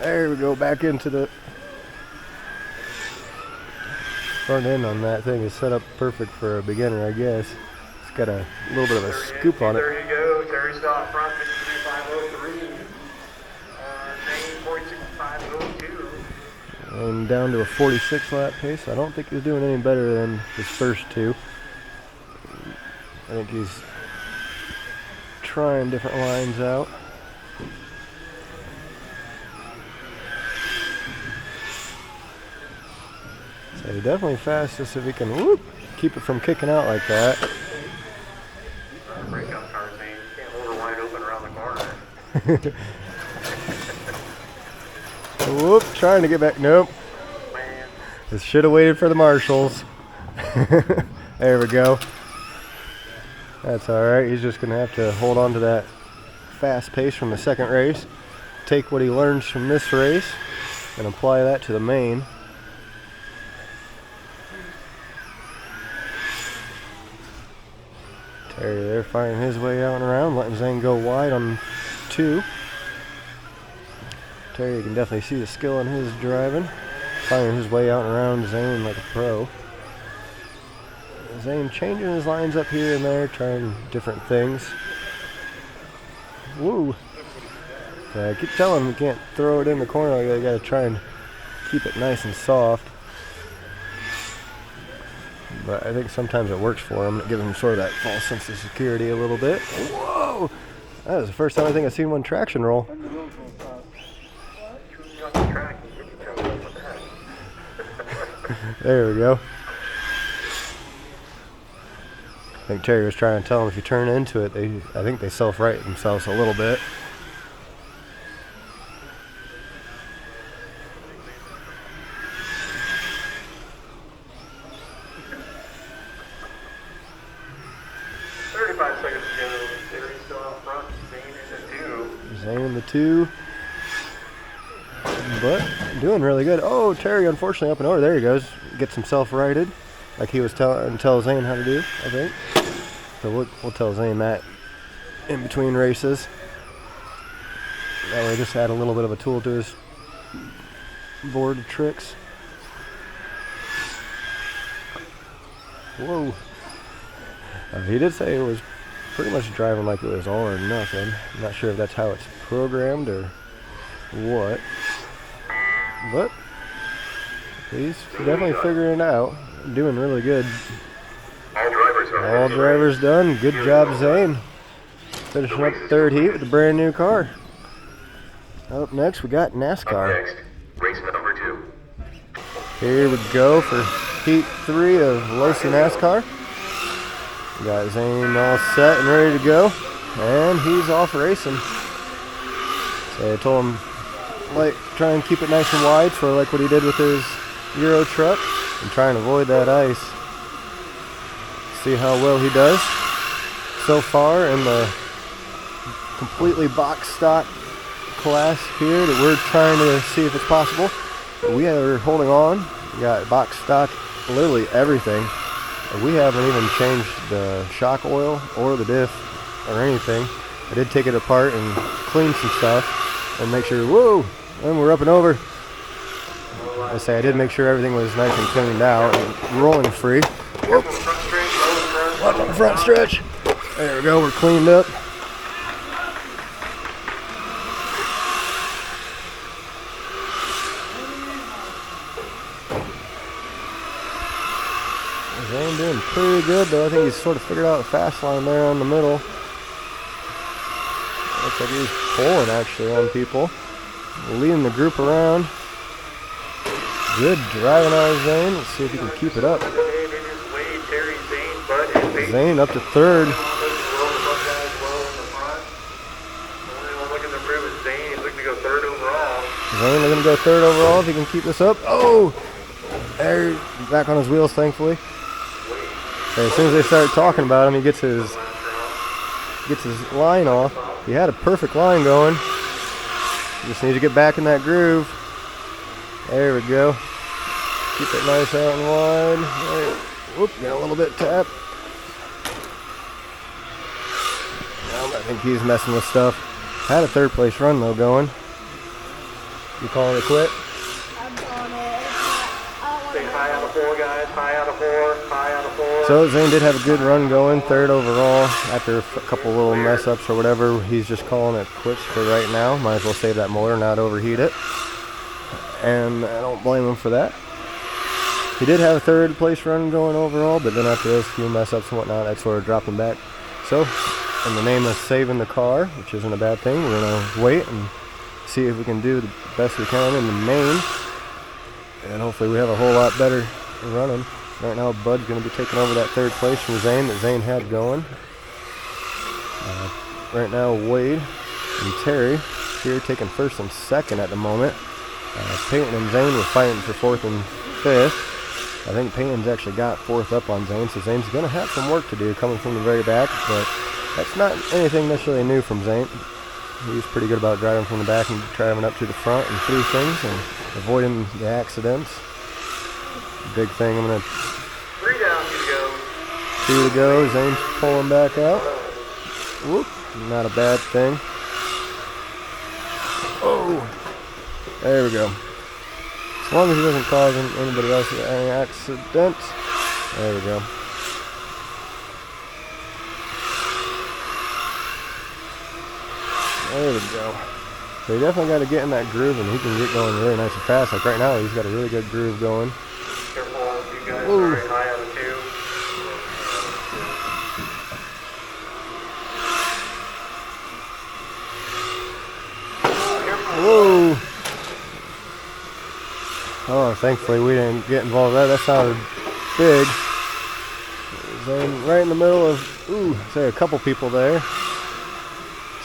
There we go. Back into the front end on that thing is set up perfect for a beginner, I guess. It's got a little bit of a scoop on it. There you go. Terry still out front, 53.503. Zane 46.502. and down to a 46 lap pace. I don't think he's doing any better than his first two. I think he's trying different lines out. So he definitely fastest if he can keep it from kicking out like that. Breakout car saying you can't hold her wide open around the corner. Whoop, trying to get back. Nope. Man. This should have waited for the marshals. There we go. That's alright. He's just going to have to hold on to that fast pace from the second race. Take what he learns from this race and apply that to the main. Terry there finding his way out and around, letting Zane go wide on 2. Terry, you can definitely see the skill in his driving. Finding his way out and around Zane like a pro. Zane changing his lines up here and there, trying different things. Woo! I keep telling him you can't throw it in the corner, you gotta try and keep it nice and soft. But I think sometimes it works for him. It gives him sort of that false sense of security a little bit. Whoa! That was the first time I think I've seen one traction roll. There we go. I think Terry was trying to tell him if you turn into it, I think they self-right themselves a little bit. Zane in the 2. But doing really good. Oh, Terry unfortunately up and over. There he goes. Gets himself righted. Like he was telling Zane how to do, I think. So we'll tell Zane that in between races. That way just add a little bit of a tool to his board of tricks. Whoa. He did say it was pretty much driving like it was all or nothing. I'm not sure if that's how it's programmed or what. But he's definitely figuring it out. Doing really good. All drivers done. Good job, Zane. Finishing up the third heat with a brand new car. Up next, we got NASCAR. Next, race number 2. Here we go for heat 3 of Losi NASCAR. We got Zane all set and ready to go. And he's off racing. So I told him, like, try and keep it nice and wide for like what he did with his Euro truck. And try and avoid that ice. See how well he does so far in the completely box stock class here that we're trying to see if it's possible. We are holding on. We got box stock, literally everything. We haven't even changed the shock oil or the diff or anything. I did take it apart and clean some stuff and make sure, whoa, and we're up and over. I say I did make sure everything was nice and cleaned out and rolling free. Up on the front stretch. There we go, we're cleaned up. Zane doing pretty good, though. I think he's sort of figured out a fast line there on the middle. Looks like he's pulling actually on people. Leading the group around. Good driving out of Zane. Let's see if he can keep it up. Zane up to third. Zane looking to go third overall if he can keep this up. Oh! There, back on his wheels, thankfully. And as soon as they start talking about him, he gets his line off. He had a perfect line going. Just need to get back in that groove. There we go. Keep it nice out and wide. There. Whoop, got a little bit tapped. I think he's messing with stuff. Had a third place run though going. You calling it quit? I'm calling it. High out of 4, guys. High out of 4. High out of 4. So Zane did have a good run going, third overall. After a couple little mess ups or whatever, he's just calling it quits for right now. Might as well save that motor, not overheat it. and I don't blame him for that. He did have a third place run going overall, but then after those few mess ups and whatnot, that sort of dropped him back. So, in the name of saving the car, which isn't a bad thing, we're gonna wait and see if we can do the best we can in the main, and hopefully we have a whole lot better running. Right now, Bud's gonna be taking over that third place from Zane that Zane had going. Right now, Wade and Terry here taking first and second at the moment. Peyton and Zane were fighting for fourth and fifth. I think Peyton's actually got fourth up on Zane, so Zane's going to have some work to do coming from the very back, but that's not anything necessarily new from Zane. He's pretty good about driving from the back and driving up to the front and through things and avoiding the accidents. Big thing. I'm going to... 3 down, 2 to go. 2 to go. Zane's pulling back out. Whoop. Not a bad thing. Oh. There we go. As long as he doesn't cause anybody else any accidents. There we go. There we go. So he definitely got to get in that groove, and he can get going really nice and fast. Like right now, he's got a really good groove going. Careful on you guys, Ooh. very high out of 2. Whoa! Oh, thankfully we didn't get involved in that. That sounded big. Zane right in the middle of, say a couple people there.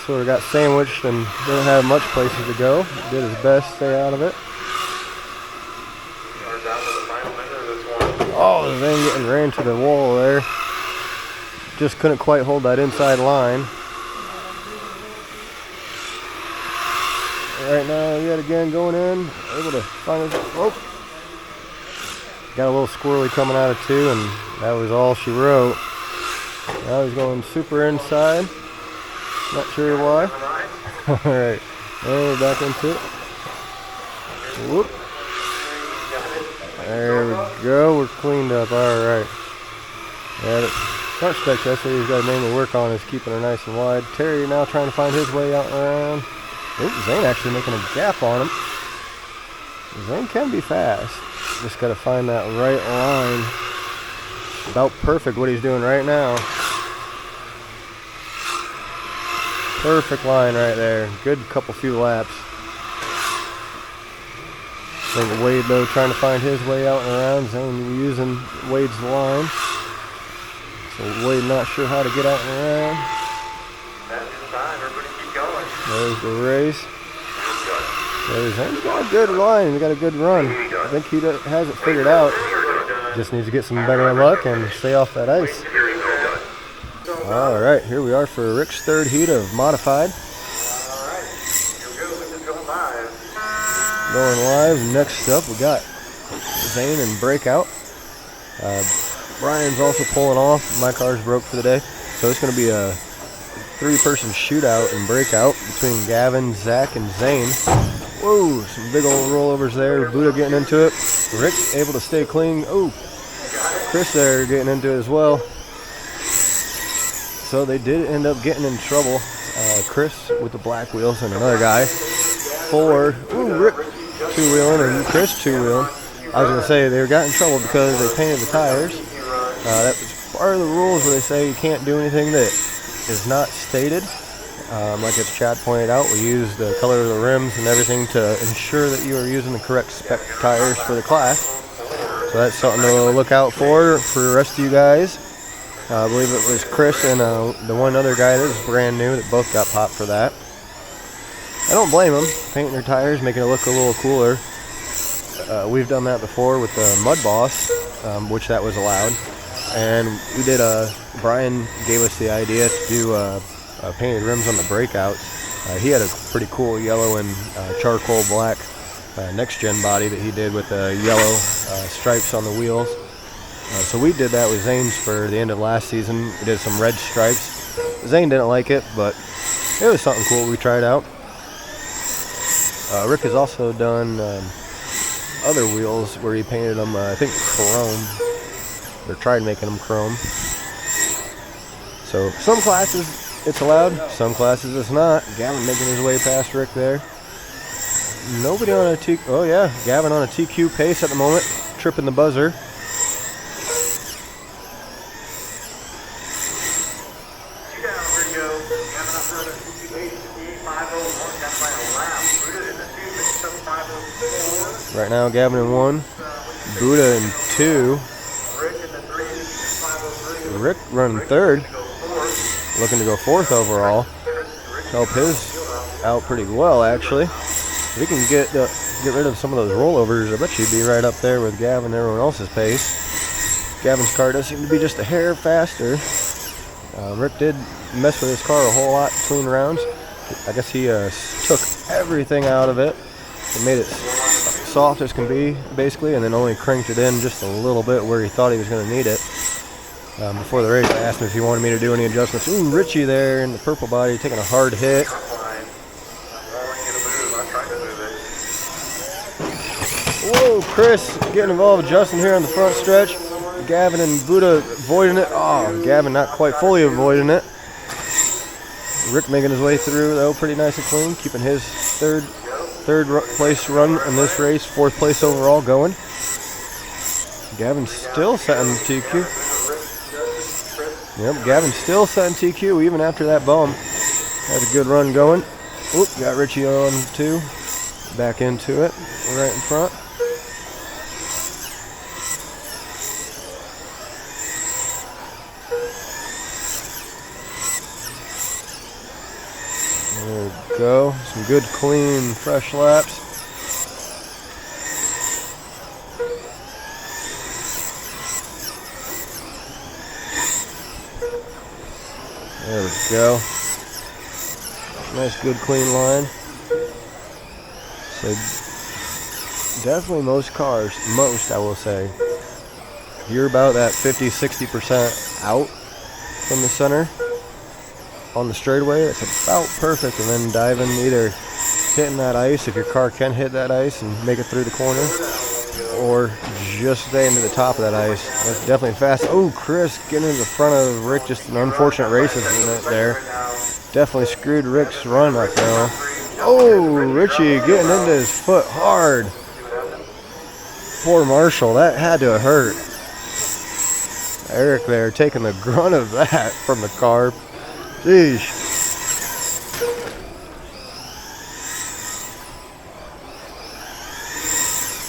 Sort of got sandwiched and didn't have much places to go. Did his best to stay out of it. We're down to the final minute of this one. Oh, Zane getting ran to the wall there. Just couldn't quite hold that inside line. Right now, yet again going in, able to find his, got a little squirrely coming out of 2, and that was all she wrote. Now he's going super inside. Not sure why. Alright, and we're back into it. Whoop. There we go, we're cleaned up, alright. Yeah, the front spec, that's what he's got to mainly work on, is keeping her nice and wide. Terry now trying to find his way out and around. Zane actually making a gap on him. Zane can be fast. Just got to find that right line. About perfect what he's doing right now. Perfect line right there. Good couple few laps. I think Wade though trying to find his way out and around. Zane using Wade's line. So Wade not sure how to get out and around. That's the time. Everybody keep going. There's the race. Zane's got a good line. He's got a good run. I think he has it figured out. Just needs to get some better luck and stay off that ice. Alright, here we are for Rick's third heat of Modified. Alright, here we go. This is going live. Going live. Next up, we got Zane and Breakout. Brian's also pulling off. My car's broke for the day. So it's going to be a 3-person shootout and Breakout between Gavin, Zach, and Zane. Whoa, some big old rollovers there. Buddha getting into it. Rick able to stay clean. Oh, Chris there getting into it as well. So they did end up getting in trouble. Chris with the black wheels and another guy. Rick 2-wheeling and Chris 2-wheeling. I was going to say they got in trouble because they painted the tires. That was part of the rules where they say you can't do anything that is not stated. Like as Chad pointed out, we use the color of the rims and everything to ensure that you are using the correct spec tires for the class. So that's something to look out for the rest of you guys. I believe it was Chris and the one other guy that was brand new that both got popped for that. I don't blame them. Painting their tires, making it look a little cooler. We've done that before with the Mud Boss, which that was allowed. And we did Brian gave us the idea to do painted rims on the Breakout. He had a pretty cool yellow and charcoal black next gen body that he did with the yellow stripes on the wheels. So we did that with Zane's for the end of last season. We did some red stripes. Zane didn't like it, but it was something cool we tried out. Rick has also done other wheels where he painted them, I think chrome, or tried making them chrome. So some classes it's allowed, some classes it's not. Gavin making his way past Rick there. Nobody on a T. Oh yeah, Gavin on a TQ pace at the moment, tripping the buzzer. Right now, Gavin in 1, Buddha in 2, Rick running 3rd, looking to go 4th overall. Help his out pretty well, actually. If he can get rid of some of those rollovers, I bet you'd be right up there with Gavin and everyone else's pace. Gavin's car does seem to be just a hair faster. Rick did mess with his car a whole lot between rounds. I guess he took everything out of it and made it soft as can be, basically, and then only cranked it in just a little bit where he thought he was going to need it. Before the race, I asked him if he wanted me to do any adjustments. Ooh, Richie there in the purple body taking a hard hit. Whoa, Chris getting involved with Justin here on the front stretch. Gavin and Buddha avoiding it. Oh, Gavin not quite fully avoiding it. Rick making his way through, though, pretty nice and clean, keeping his third place run in this race, 4th place overall going. Gavin still setting TQ. Yep, Gavin still setting TQ even after that bump. Had a good run going. Oop, got Richie on 2. Back into it, right in front. There we go. Some good, clean, fresh laps. There we go. Nice, good, clean line. So definitely most cars, I will say, you're about that 50-60% out from the center on the straightaway. It's about perfect, and then diving, either hitting that ice if your car can hit that ice and make it through the corner, or just staying to the top of that ice. That's definitely fast. Oh, Chris getting in the front of Rick, just an unfortunate racing unit there. Definitely screwed Rick's run up now. Oh, Richie getting into his foot hard. Poor Marshall, that had to have hurt. Eric there taking the grunt of that from the car. Jeez.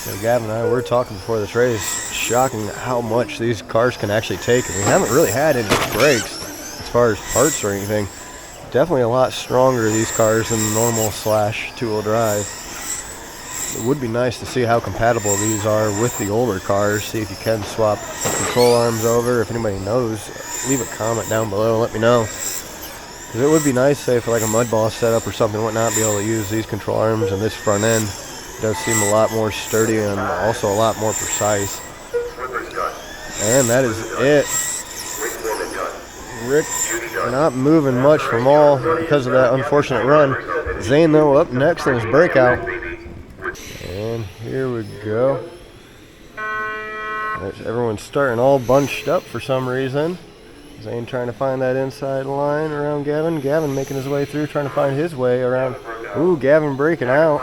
So Gavin and I were talking before this race. Shocking how much these cars can actually take. And we haven't really had any brakes as far as parts or anything. Definitely a lot stronger, these cars, than the normal Slash 2-wheel drive. It would be nice to see how compatible these are with the older cars. See if you can swap control arms over. If anybody knows, leave a comment down below and let me know. Because it would be nice, say, for like a mud boss setup or something, whatnot, be able to use these control arms, and this front end does seem a lot more sturdy and also a lot more precise. And that is it. Rick not moving much from all because of that unfortunate run. Zane, though, up next in his breakout. And here we go. Everyone's starting all bunched up for some reason. Zane trying to find that inside line around Gavin. Gavin making his way through, trying to find his way around. Ooh, Gavin breaking out.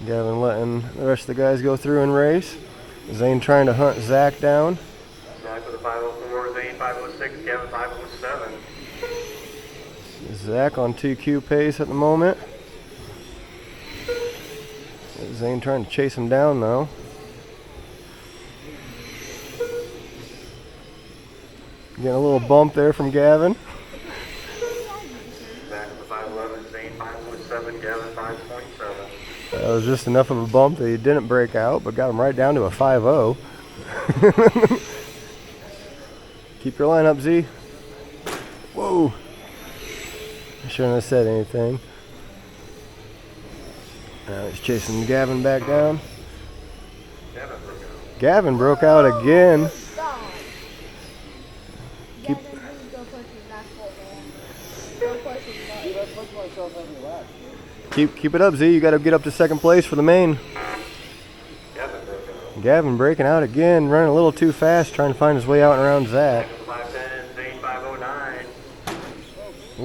Gavin letting the rest of the guys go through and race. Zane trying to hunt Zach down. Zach with a 504, Zane 506, Gavin 507. Zach on TQ pace at the moment. Zane trying to chase him down though. Getting a little bump there from Gavin. Zach with a 511, Zane 507, Gavin 527. That was just enough of a bump that he didn't break out, but got him right down to a 5-0. Keep your line up, Z. Whoa. I shouldn't have said anything. Now he's chasing Gavin back down. Gavin broke out again. Keep it up, Z. You got to get up to second place for the main. Gavin breaking out again, running a little too fast, trying to find his way out and around Zach.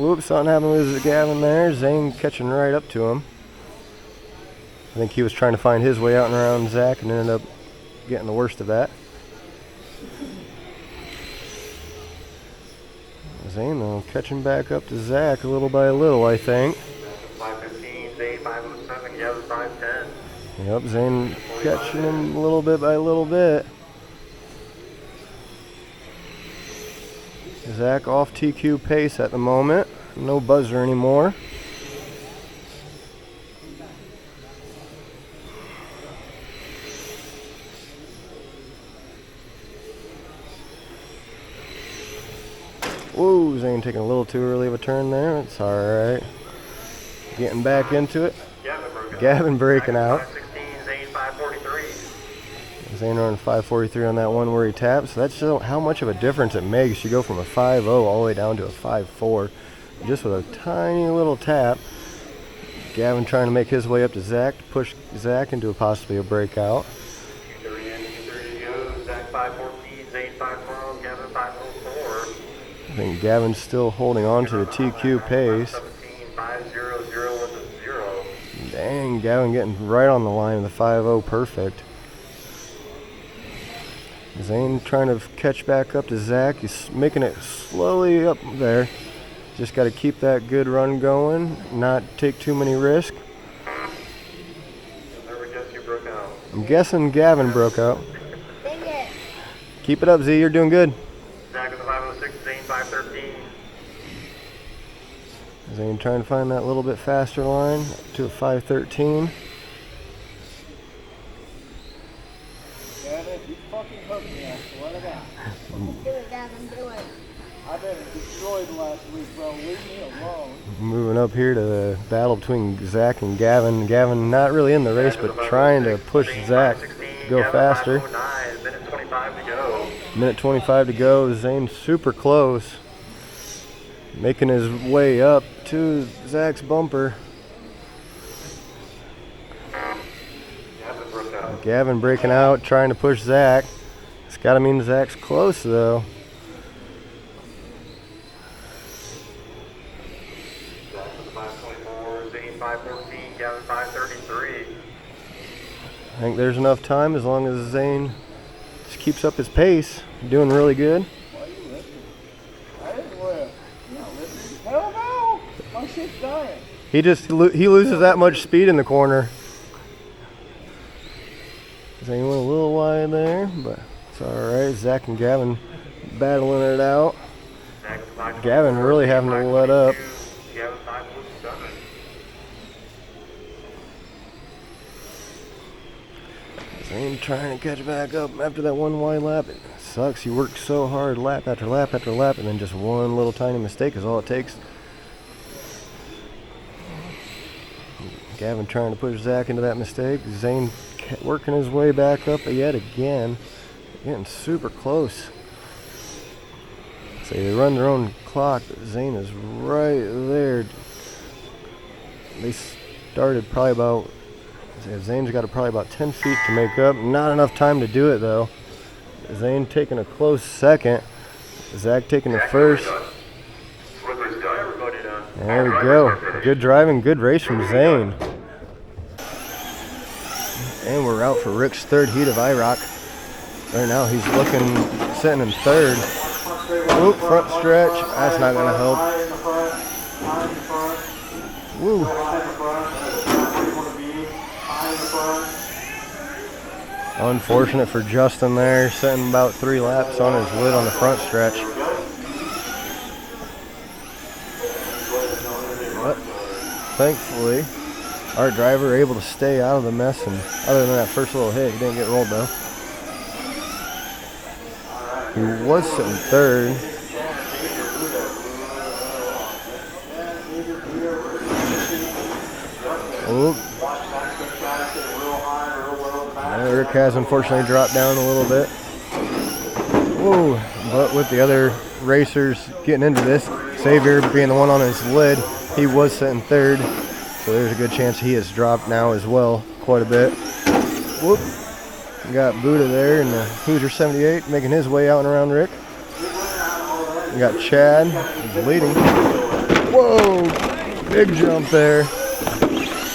Whoops, something happened with Gavin there. Zane catching right up to him. I think he was trying to find his way out and around Zach and ended up getting the worst of that. Zane though catching back up to Zach little by little, I think. 515, Zane 507, Gavin 510. Yep, Zane catching him little bit by little bit. Zach off TQ pace at the moment. No buzzer anymore. Whoa, Zane taking a little too early of a turn there. It's alright. Getting back into it. Gavin breaking out. 516, Zane 543. Zane running 543 on that one where he taps. So that's just how much of a difference it makes. You go from a 5.0 all the way down to a 5.4 just with a tiny little tap. Gavin trying to make his way up to Zach to push Zach into possibly a breakout. 3 in, 3 to go. Zach 514, Zane 512, Gavin 504. I think Gavin's still holding on to the TQ pace. 17, 500 with a 0. Dang, Gavin getting right on the line of the 5.0 perfect. Zane trying to catch back up to Zach. He's making it slowly up there. Just got to keep that good run going, not take too many risks. I'm guessing Gavin broke out. Dang it. Keep it up, Z. You're doing good. Zach with the 506, Zane 513. Zane trying to find that little bit faster line to a 513. Gavin, you fucking hooked me, I swear to God. Do it, Gavin, do it. I've been destroyed last week, bro. Leave me alone. Moving up here to the battle between Zach and Gavin. Gavin not really in the race, but trying to push Zach to go faster. Minute 25 to go. Minute 25 to go. Zane's super close. Making his way up to Zach's bumper. Gavin breaking out, trying to push Zach. It's got to mean Zach's close, though. Zach with the 524, Zane 514, Gavin 533. I think there's enough time as long as Zane just keeps up his pace. Doing really good. Why are you listening? I didn't live. You're not listening. Hell no! My shit's dying. He loses that much speed in the corner. Zane went a little wide there, but it's alright. Zach and Gavin battling it out. Gavin really having to let up. Gavin 547. Zane trying to catch back up after that one wide lap. It sucks. You work so hard lap after lap after lap, and then just one little tiny mistake is all it takes. Gavin trying to push Zach into that mistake. Zane working his way back up yet again. Getting super close. So they run their own clock, but Zane is right there. They started probably about, Zane's got probably about 10 feet to make up. Not enough time to do it though. Zane taking a close second. Zach taking the first. There we go. Good driving, good race from Zane. And we're out for Rick's third heat of IROC. Right now he's sitting in third. Whoop, front stretch. That's not going to help. Woo. Unfortunate for Justin there, sitting about 3 laps on his lid on the front stretch. But thankfully, our driver able to stay out of the mess, and other than that first little hit, he didn't get rolled though. He was sitting third. Oop. Rick has unfortunately dropped down a little bit. Whoa, but with the other racers getting into this, Xavier being the one on his lid, he was sitting third. So there's a good chance he has dropped now as well, quite a bit. Whoop. We got Buddha there in the Hoosier 78 making his way out and around Rick. We got Chad, he's leading. Whoa! Whoa! Big jump there.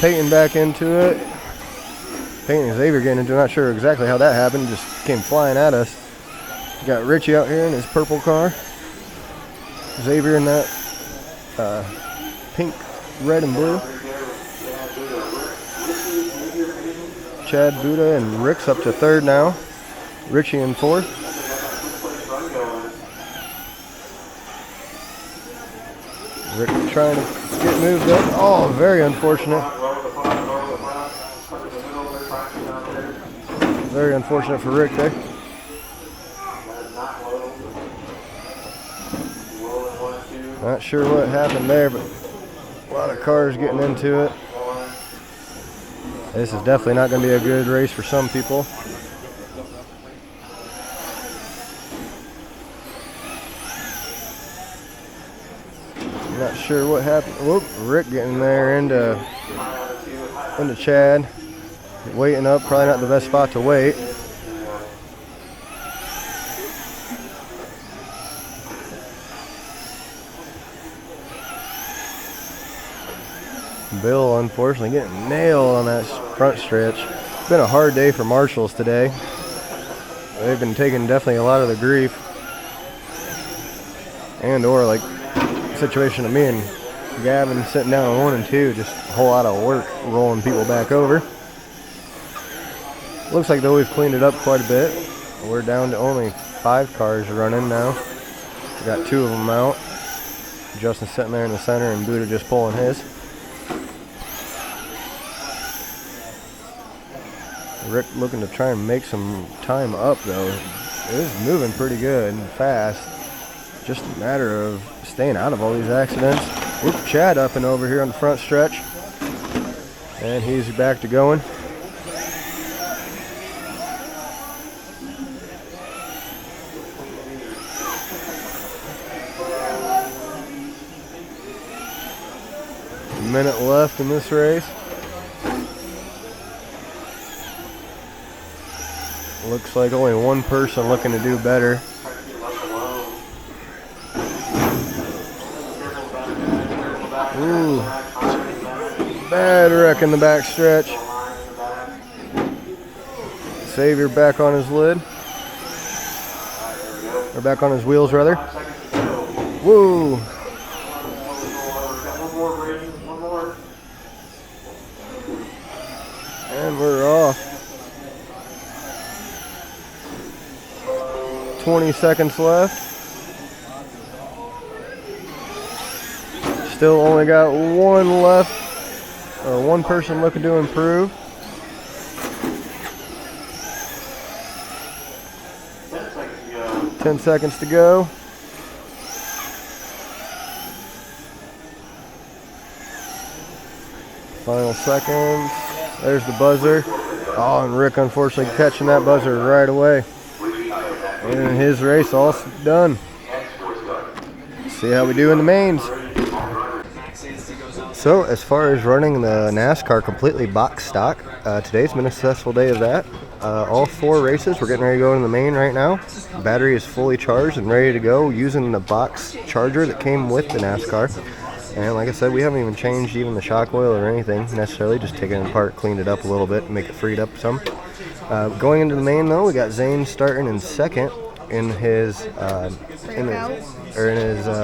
Peyton back into it. Peyton and Xavier getting into it. Not sure exactly how that happened. Just came flying at us. Got Richie out here in his purple car. Xavier in that pink, red, and blue. Chad, Buddha, and Rick's up to third now. Richie in fourth. Rick trying to get moved up. Oh, very unfortunate. Very unfortunate for Rick there. Not sure what happened there, but a lot of cars getting into it. This is definitely not going to be a good race for some people. Not sure what happened. Whoop, Rick getting there into Chad. Waiting up, probably not the best spot to wait. Bill, unfortunately, getting nailed on that front stretch. It's been a hard day for marshals today. They've been taking definitely a lot of the grief. And or like situation of me and Gavin sitting down on 1 and 2, just a whole lot of work rolling people back over. Looks like though we've cleaned it up quite a bit. We're down to only 5 cars running now. We got 2 of them out. Justin's sitting there in the center and Buddha just pulling his. Rick looking to try and make some time up though. It is moving pretty good and fast. Just a matter of staying out of all these accidents. Oop, Chad up and over here on the front stretch. And he's back to going. A minute left in this race. Looks like only one person looking to do better. Ooh, bad wreck in the back stretch. Xavier back on his lid. Or back on his wheels, rather. Woo! And we're off. 20 seconds left. Still only got one left, or one person looking to improve. 10 seconds to go. Final seconds. There's the buzzer. Oh, and Rick unfortunately catching that buzzer right away. And his race all done. See how we do in the mains. So as far as running the NASCAR completely box stock, today's been a successful day of that. All 4 races, we're getting ready to go in the main right now. Battery is fully charged and ready to go using the box charger that came with the NASCAR. And like I said, we haven't even changed even the shock oil or anything necessarily, just taken it apart, cleaned it up a little bit, and make it freed up some. Going into the main though, we got Zane starting in second in his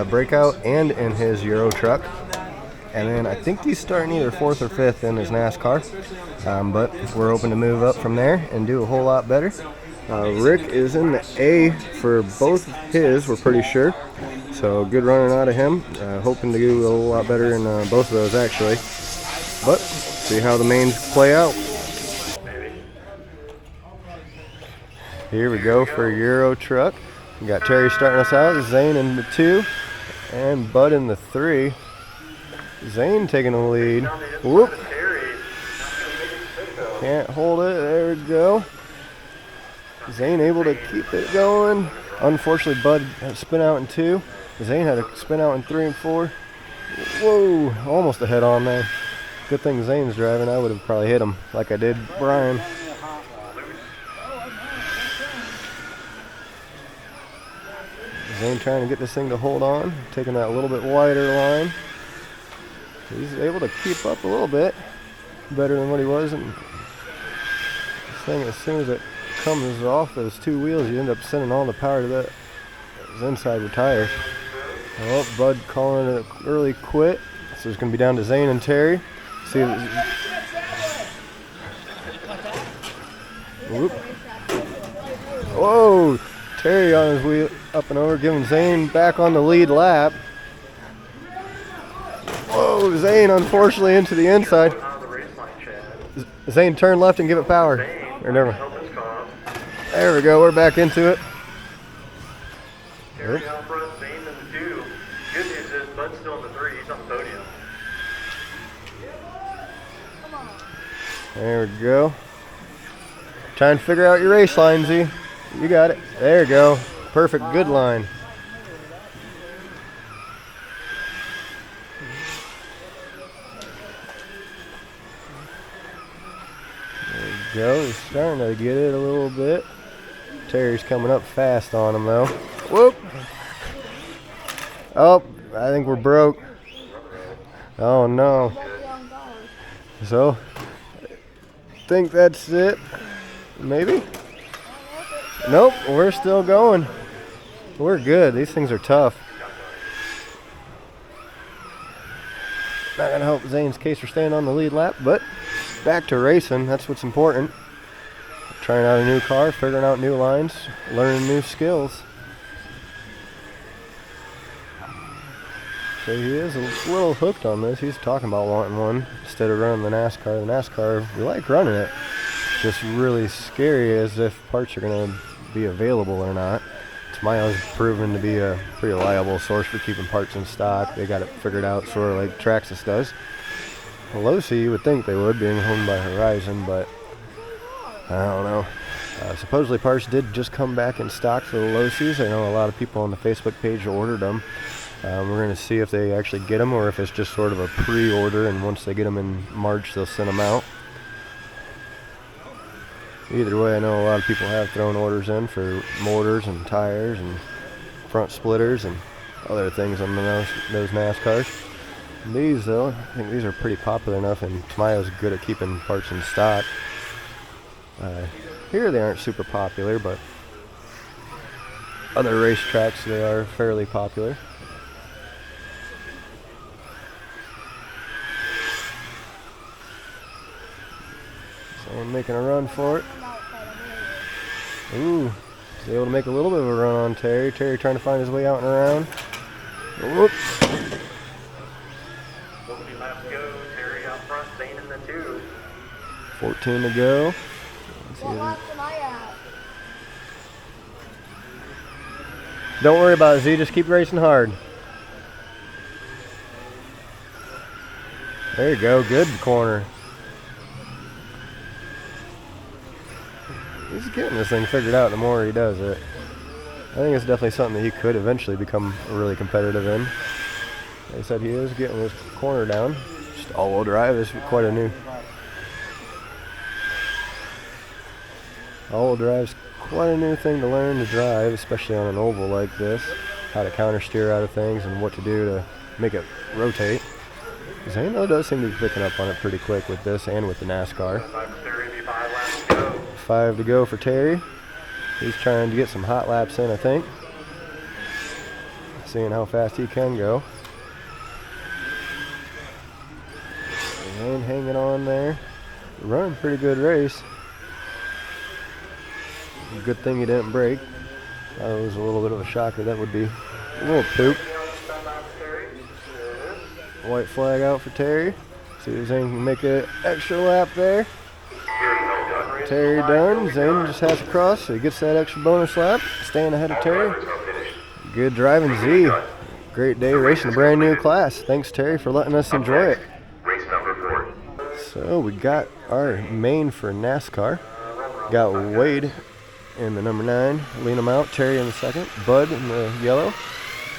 Breakout and in his Euro truck. And then I think he's starting either 4th or 5th in his NASCAR. But we're hoping to move up from there and do a whole lot better. Rick is in the A for both his, we're pretty sure. So good running out of him. Hoping to do a whole lot better in both of those actually. But see how the mains play out. Here we go for Euro truck. We got Terry starting us out, Zane in the 2, and Bud in the 3. Zane taking the lead. Whoop. Can't hold it. There we go. Zane able to keep it going. Unfortunately, Bud had to spin out in 2. Zane had to spin out in 3 and 4. Whoa, almost a head on there. Good thing Zane's driving. I would have probably hit him like I did Brian. Zane trying to get this thing to hold on. Taking that little bit wider line. He's able to keep up a little bit better than what he was. And this thing, as soon as it comes off those two wheels, you end up sending all the power to that inside of the tire. Oh, Bud calling it an early quit. So it's going to be down to Zane and Terry. See if whoop. Whoa! Terry on his wheel, up and over, giving Zane back on the lead lap. Whoa! Zane unfortunately into the inside. Zane, turn left and give it power. Or never mind. There we go. We're back into it. Terry out front, Zane in the 2. Good news is Bud's still in the 3. He's on the podium. There we go. Try and figure out your race line, Z. You got it. There you go. Perfect, good line. There you go. He's starting to get it a little bit. Terry's coming up fast on him, though. Whoop! Oh, I think we're broke. Oh, no. So, I think that's it. Maybe? Nope, we're still going. We're good. These things are tough. Not going to help Zane's case for staying on the lead lap, but back to racing. That's what's important. Trying out a new car, figuring out new lines, learning new skills. So he is a little hooked on this. He's talking about wanting one instead of running the NASCAR. The NASCAR, we like running it. Just really scary as if parts are going to be available or not. Tamiya's proven to be a pretty reliable source for keeping parts in stock. They got it figured out sort of like Traxxas does. Losi, you would think they would, being owned by Horizon, but I don't know. Supposedly parts did just come back in stock for the Losis. I know a lot of people on the Facebook page ordered them. We're going to see if they actually get them or if it's just sort of a pre-order, and once they get them in March, they'll send them out. Either way, I know a lot of people have thrown orders in for motors and tires and front splitters and other things on those NASCARs. These, though, I think these are pretty popular enough, and Tamiya's good at keeping parts in stock. Here they aren't super popular, but other racetracks they are fairly popular. So I'm making a run for it. Ooh, he's able to make a little bit of a run on Terry. Terry trying to find his way out and around. Whoop. 14 laps to go. Terry out front, Zane in the 2. 14 to go. Let's see. What lap am I at? Don't worry about it, Z. Just keep racing hard. There you go. Good corner. He's getting this thing figured out the more he does it. I think it's definitely something that he could eventually become really competitive in. Like I said, he is getting this corner down. Just all-wheel drive is quite a new... All-wheel drive's quite a new thing to learn to drive, especially on an oval like this. How to counter steer out of things and what to do to make it rotate. Zane though does seem to be picking up on it pretty quick with this and with the NASCAR. 5 to go for Terry. He's trying to get some hot laps in, I think. Seeing how fast he can go. Zane hanging on there. Running pretty good race. Good thing he didn't break. That was a little bit of a shocker. That would be a little poop. White flag out for Terry. See if Zane can make an extra lap there. Terry done. Zane just has to cross, so he gets that extra bonus lap. Staying ahead of Terry. Good driving, Z. Great day racing a brand new class. Thanks, Terry, for letting us enjoy it. Race number 4. So we got our main for NASCAR. Got Wade in the number 9, lean him out. Terry in the second, Bud in the yellow,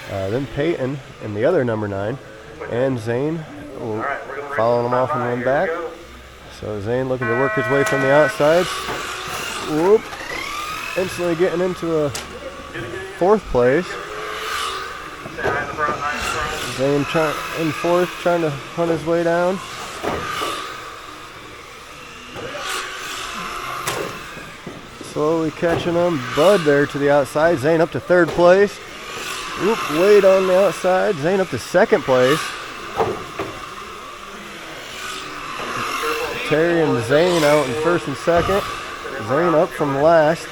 then Peyton in the other number 9, and Zane following him off and run back. So Zane looking to work his way from the outside. Whoop! Instantly getting into a 4th place. Zane in fourth, trying to hunt his way down. Slowly catching him. Bud there to the outside. Zane up to third place. Oop, Wade on the outside. Zane up to second place. Terry and Zane out in first and second. Zane up from last.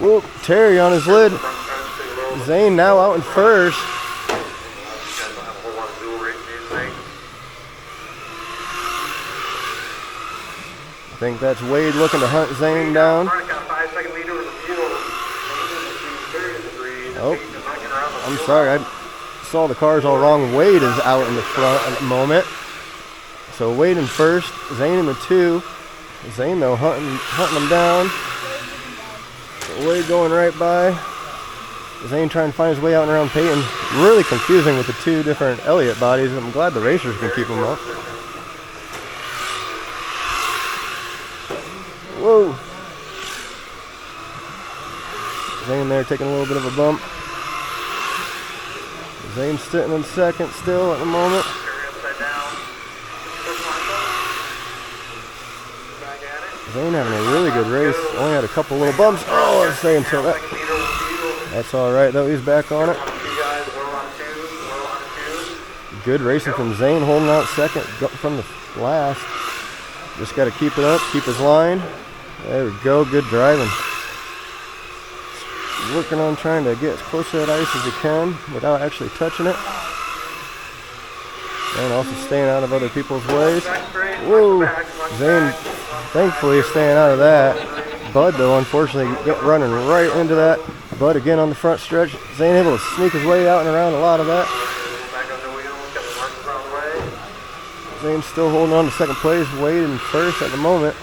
Whoop, Terry on his lid. Zane now out in first. I think that's Wade looking to hunt Zane down. Oh, I'm sorry, I saw the cars all wrong. Wade is out in the front at the moment. So Wade in first, Zane in the 2. Zane though hunting him down. Wade going right by. Zane trying to find his way out and around Peyton. Really confusing with the 2 different Elliott bodies. I'm glad the racers can keep them up. Whoa. Zane there taking a little bit of a bump. Zane sitting in second still at the moment. Zane having a really good race. Only had a couple little bumps. Oh, I was saying until that. That's all right though. He's back on it. Good racing from Zane, holding out second from the last. Just got to keep it up, keep his line. There we go. Good driving. Working on trying to get as close to that ice as he can without actually touching it. And also staying out of other people's ways. Whoa! Zane thankfully staying out of that. Bud though unfortunately running right into that. Bud again on the front stretch. Zane able to sneak his way out and around a lot of that. Zane still holding on to second place. Wade in first at the moment.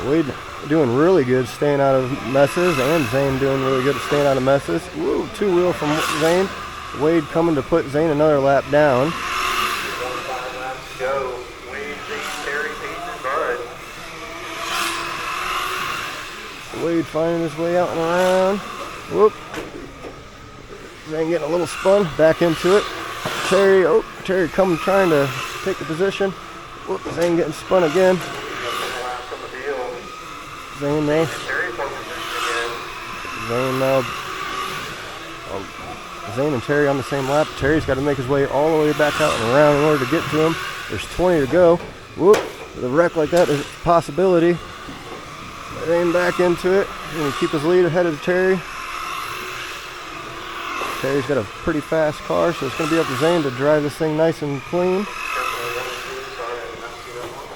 Wade doing really good staying out of messes, and Zane doing really good at staying out of messes. Woo, 2-wheel from Zane. Wade coming to put Zane another lap down. 1-5 laps to go. Wade, Zane, Terry, Peyton, and Bud. Wade finding his way out and around. Whoop. Zane getting a little spun. Back into it. Terry coming trying to take the position. Whoop, Zane getting spun again. Zane there. Zane now. Zane and Terry on the same lap. Terry's got to make his way all the way back out and around in order to get to him. There's 20 to go. Whoop, with a wreck like that, there's a possibility. Zane back into it. Going to keep his lead ahead of Terry. Terry's got a pretty fast car, so it's going to be up to Zane to drive this thing nice and clean.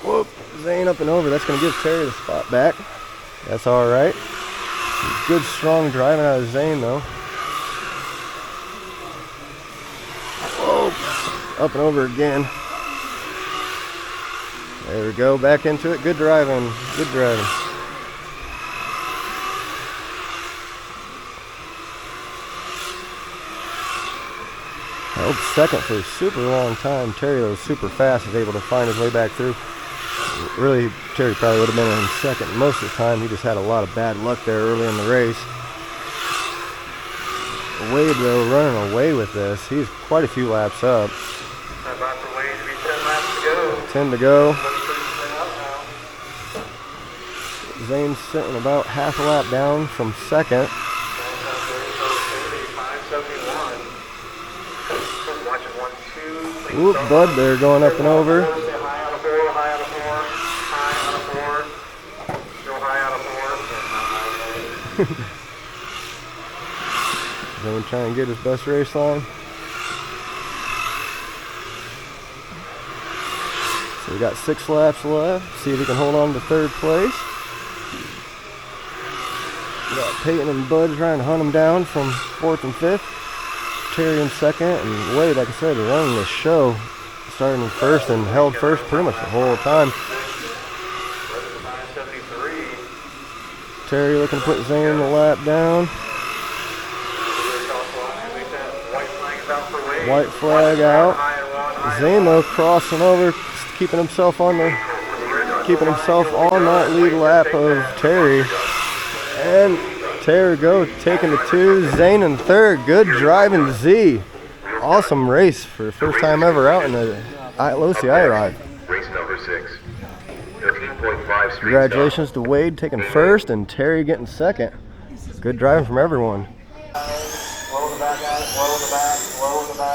Whoop, Zane up and over. That's going to give Terry the spot back. That's all right. Good, strong driving out of Zane, though. Whoa, up and over again. There we go, back into it. Good driving, good driving. Held second for a super long time. Terry, though, was super fast, was able to find his way back through. Really, Terry probably would have been in second most of the time. He just had a lot of bad luck there early in the race. Wade, though, running away with this. He's quite a few laps up. About for Wade to be 10 laps to go. 10 to go. Zane's sitting about half a lap down from second. 571. Whoop, Bud there going up and over. High out of 4, high out of 4, high out of 4. Still high out of 4. Zane trying to get his best race line. So we got 6 laps left. See if he can hold on to third place. We got Peyton and Bud trying to hunt him down from 4th and 5th. Terry in second, and Wade, like I said, running the show. Starting in first and held first pretty much the whole time. Terry looking to put Zane the lap down. White flag out. Zane though crossing over, keeping himself on that lead lap of Terry. And There we go, taking the 2. Zane in 3rd. Good driving, Z. Awesome race for the first time ever out in the Losi IROC. Race number 6. 13.5 street Congratulations to Wade taking 1st and Terry getting 2nd. Good driving from everyone.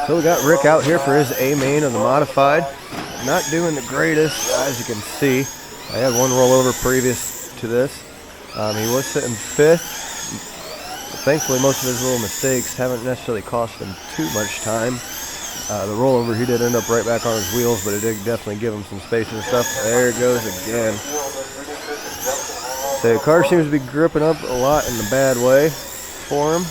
So we got Rick out here for his A main of the modified. Not doing the greatest, as you can see. I had one rollover previous to this. He was sitting 5th. Thankfully, most of his little mistakes haven't necessarily cost him too much time. The rollover, he did end up right back on his wheels, but it did definitely give him some space and stuff. There it goes again. So the car seems to be gripping up a lot in the bad way for him.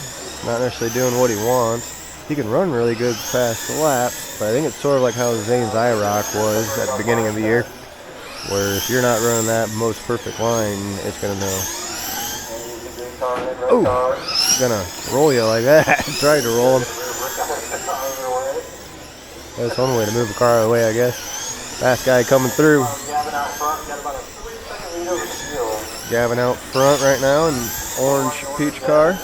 Not necessarily doing what he wants. He can run really good fast laps, but I think it's sort of like how Zane's IROC was at the beginning of the year, where if you're not running that most perfect line, it's going to know. Oh, he's going to roll you like that. Tried to roll him. That's one way to move a car out of the way, I guess. Fast guy coming through. Gavin out front right now in orange peach car.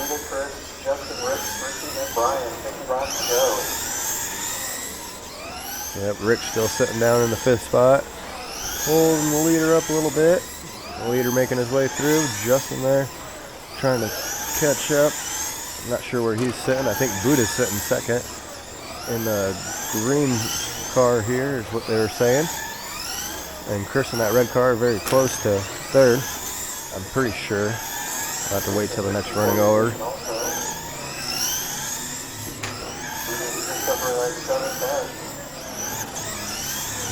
Yep, Rick's still sitting down in the 5th spot. Holding the leader up a little bit. The leader making his way through. Justin there trying to catch up. I'm not sure where he's sitting. I think Buddha's sitting 2nd. In the green car here is what they were saying. And Chris in that red car very close to 3rd. I'm pretty sure. I'll have to wait till the next running over.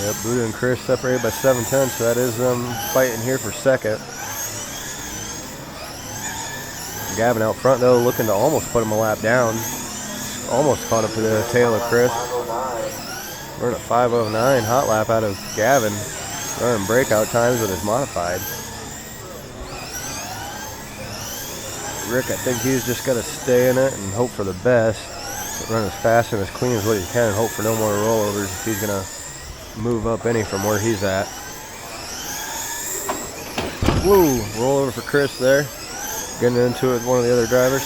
Yep, Buddha and Chris separated by 7/10, so that is them fighting here for 2nd. Gavin out front though, looking to almost put him a lap down. Almost caught up to the tail of Chris. We're in a 5:09 hot lap out of Gavin, running breakout times with his modified. Rick, I think he's just got to stay in it and hope for the best. Run as fast and as clean as what he can and hope for no more rollovers if he's going to move up any from where he's at. Woo, rollover for Chris there. Getting into it with one of the other drivers.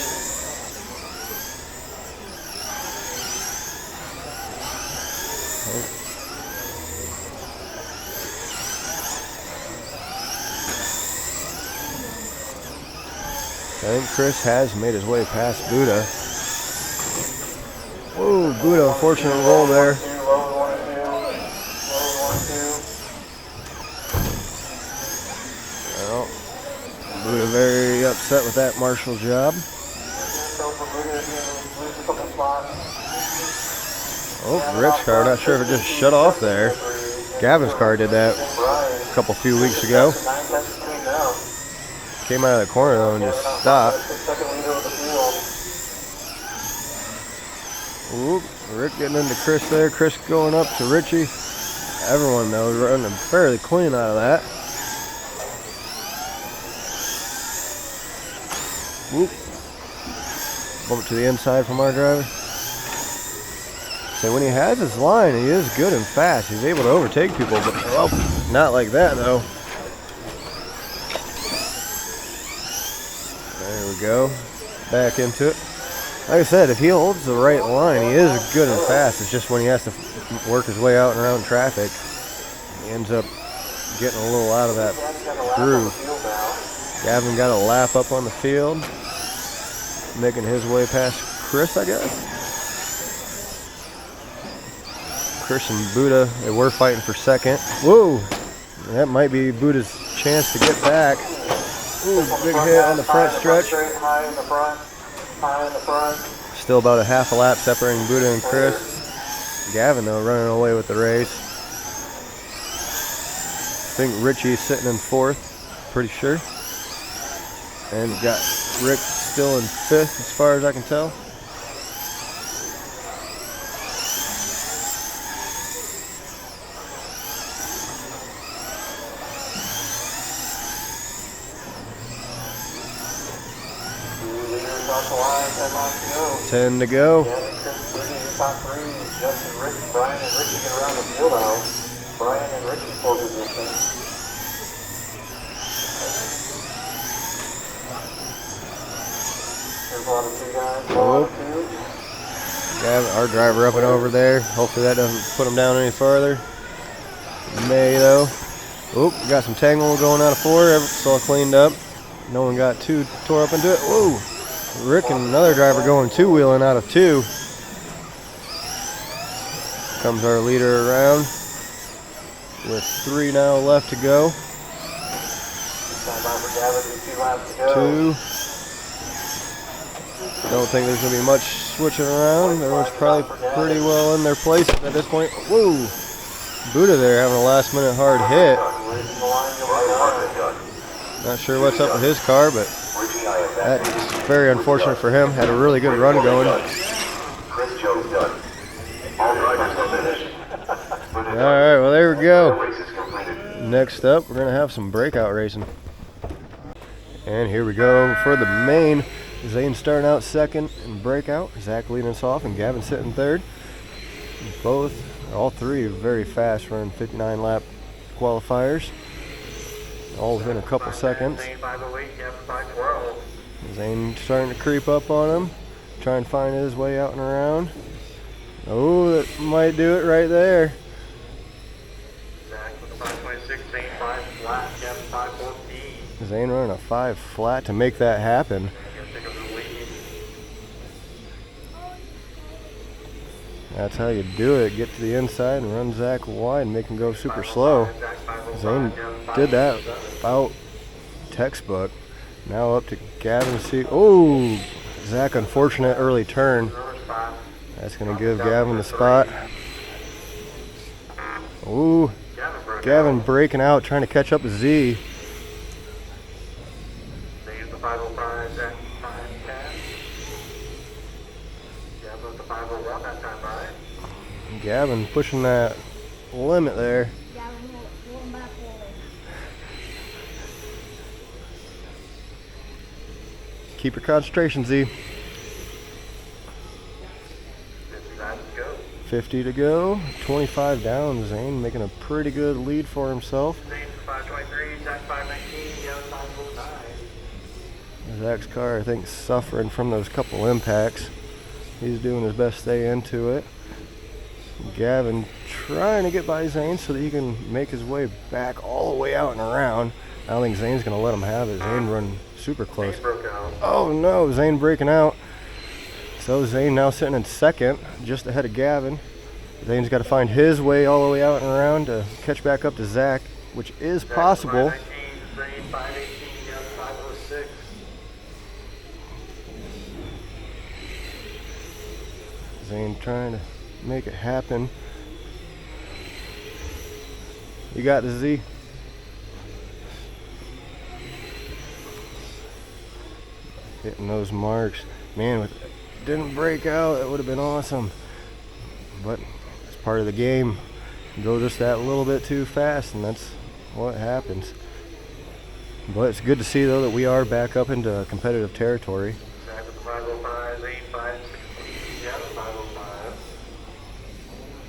I think Chris has made his way past Buddha. Whoa, Buddha, unfortunate roll there. Well, Buddha very upset with that marshal job. Oh, Rick's car, not sure if it just shut off there. Gavin's car did that a few weeks ago. Came out of the corner though and just stopped. Oop, Rick getting into Chris there. Chris going up to Richie. Everyone though running fairly clean out of that. Whoop. Over to the inside from our driver. So when he has his line, he is good and fast. He's able to overtake people, but oh, not like that though. There we go. Back into it. Like I said, if he holds the right line, he is good and fast. It's just when he has to work his way out and around traffic, he ends up getting a little out of that groove. Gavin got a lap up on the field, making his way past Chris, I guess. Chris and Buddha, they were fighting for 2nd. Whoa! That might be Buddha's chance to get back. Ooh, big hit on the front stretch. Still about a half a lap separating Buddha and Chris. Gavin, though, running away with the race. I think Richie's sitting in 4th, pretty sure. And got Rick still in 5th, as far as I can tell. Line, 10 to go. Top 3, Justin, Rick, Brian, and Richie get around the field now. Brian and Richie pole position. Oh. Gavin, our driver up and over there. Hopefully that doesn't put him down any farther. May though. Oop, got some tangle going out of 4. It's all cleaned up. No one got too tore up into it. Whoa! Rick and another driver going 2-wheeling out of 2. Comes our leader around with 3 now left to go. 2. Don't think there's going to be much switching around. Everyone's probably pretty well in their places at this point. Whoa! Buddha there having a last minute hard hit. Not sure what's up with his car, but that's very unfortunate for him. Had a really good run going. Alright, well there we go. Next up, we're going to have some breakout racing. And here we go for the main. Zane starting out second in breakout. Zach leading us off and Gavin sitting third. All 3 very fast running 59 lap qualifiers. All within a couple seconds. Zane starting to creep up on him. Trying to find his way out and around. Oh, that might do it right there. Zane running a 5 flat to make that happen. That's how you do it. Get to the inside and run Zach wide and make him go super slow. Zane did that about textbook. Now up to Gavin. Oh, Zach, unfortunate early turn. That's going to give Gavin the spot. Ooh, Gavin breaking out, trying to catch up with Z. Gavin pushing that limit there. Keep your concentration, Z. 50 to go. 25 down. Zane making a pretty good lead for himself. Zach's car, I think, suffering from those couple impacts. He's doing his best to stay into it. Gavin trying to get by Zane so that he can make his way back all the way out and around. I don't think Zane's going to let him have it. Zane running super close. Oh no, Zane breaking out. So Zane now sitting in second, just ahead of Gavin. Zane's got to find his way all the way out and around to catch back up to Zach, which is possible. Zane trying to make it happen. You got the Z. Hitting those marks. Man, if it didn't break out, that would have been awesome. But it's part of the game. You go just that little bit too fast, and that's what happens. But it's good to see, though, that we are back up into competitive territory.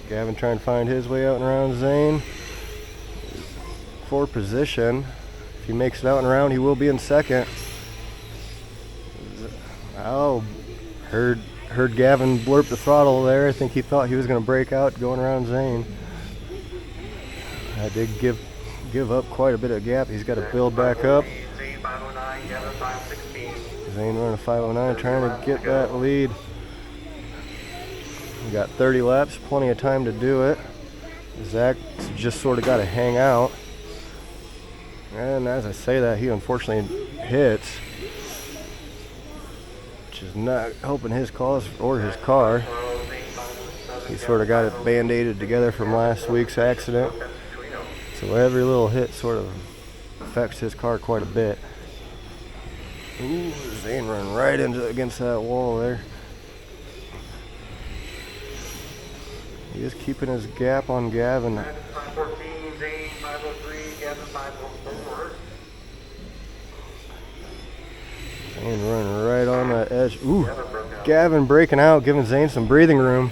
Gavin trying to find his way out and around Zane. For position. If he makes it out and around, he will be in second. Oh, heard Gavin blurp the throttle there. I think he thought he was going to break out going around Zane. I did give up quite a bit of gap. He's got to build back up. Zane running a 509, trying to get that lead. We got 30 laps, plenty of time to do it. Zach's just sort of got to hang out. And as I say that, he unfortunately hits, which is not helping his cause or his car. He sort of got it band-aided together from last week's accident. So every little hit sort of affects his car quite a bit. Ooh, Zane running right against that wall there. He is keeping his gap on Gavin. Zane running right on that edge. Ooh, Gavin breaking out, giving Zane some breathing room.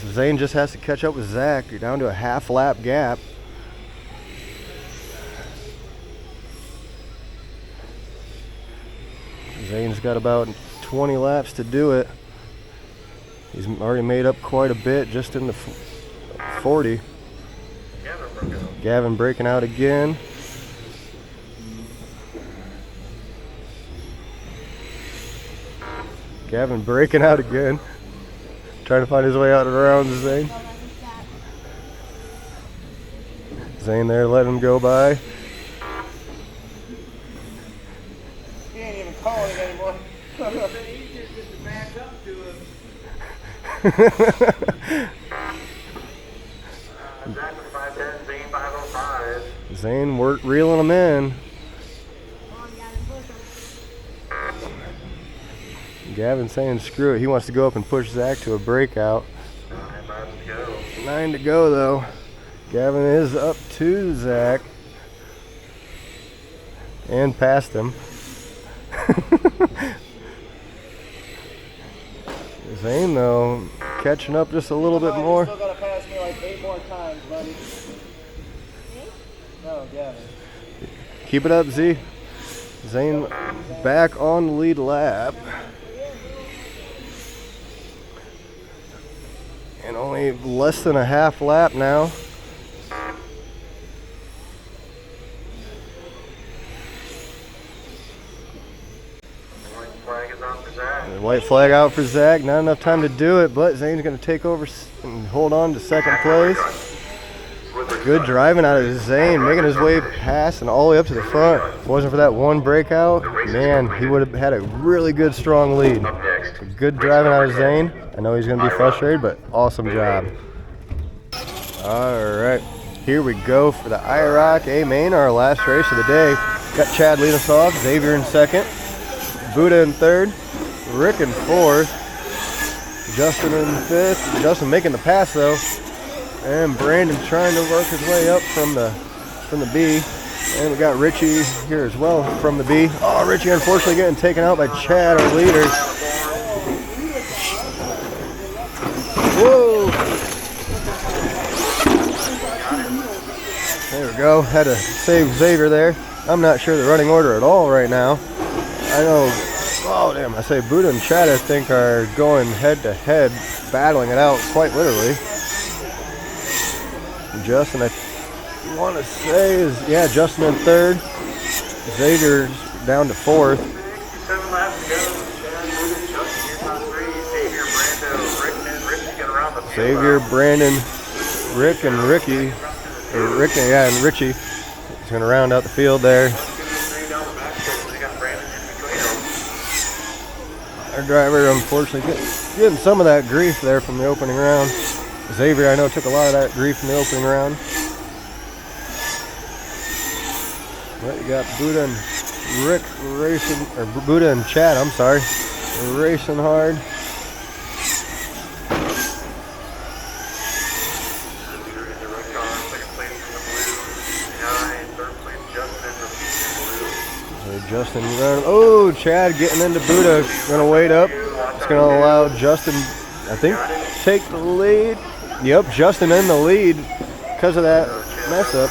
So Zane just has to catch up with Zach. You're down to a half lap gap. Zane's got about 20 laps to do it. He's already made up quite a bit just in the 40. Gavin breaking out again. Gavin breaking out again. Trying to find his way out around Zane. Zane there letting him go by. He ain't even calling anymore. Zane reeling him in. Gavin saying screw it. He wants to go up and push Zach to a breakout. 9 to go though. Gavin is up to Zach. And past him. Zane though, catching up just a little bit more. You still gotta pass me like 8 more times, buddy. No, Gavin. Keep it up, Z. Zane back on the lead lap. And only less than a half lap now. The white flag out for Zach. Not enough time to do it, but Zane's going to take over and hold on to second place. Good driving out of Zane, making his way past and all the way up to the front. If it wasn't for that one breakout, man, he would have had a really good, strong lead. Good driving out of Zane. I know he's going to be frustrated, but awesome job. All right, here we go for the IROC A-Main, our last race of the day. Got Chad leading us off, Xavier in second, Buddha in third, Rick in fourth, Justin in fifth. Justin making the pass though, and Brandon trying to work his way up from the B. And we got Richie here as well from the B. Oh, Richie unfortunately getting taken out by Chad, our leader. Whoa! There we go. Had to save Xavier there. I'm not sure the running order at all right now. I know. Oh damn! I say Buddha and Chad I think are going head to head, battling it out quite literally. Justin, I want to say is Justin in third. Xavier down to fourth. 7 laps to go. Xavier, Brandon, Rick, and Ricky. And Richie. He's going to round out the field there. Our driver, unfortunately, getting some of that grief there from the opening round. Xavier, I know, took a lot of that grief in the opening round. But you got Buddha and Rick racing, or Buddha and Chad, I'm sorry, racing hard. Justin running. Oh, Chad getting into Buddha. Gonna wait up. It's gonna allow Justin, I think, take the lead. Yep, Justin in the lead because of that mess up.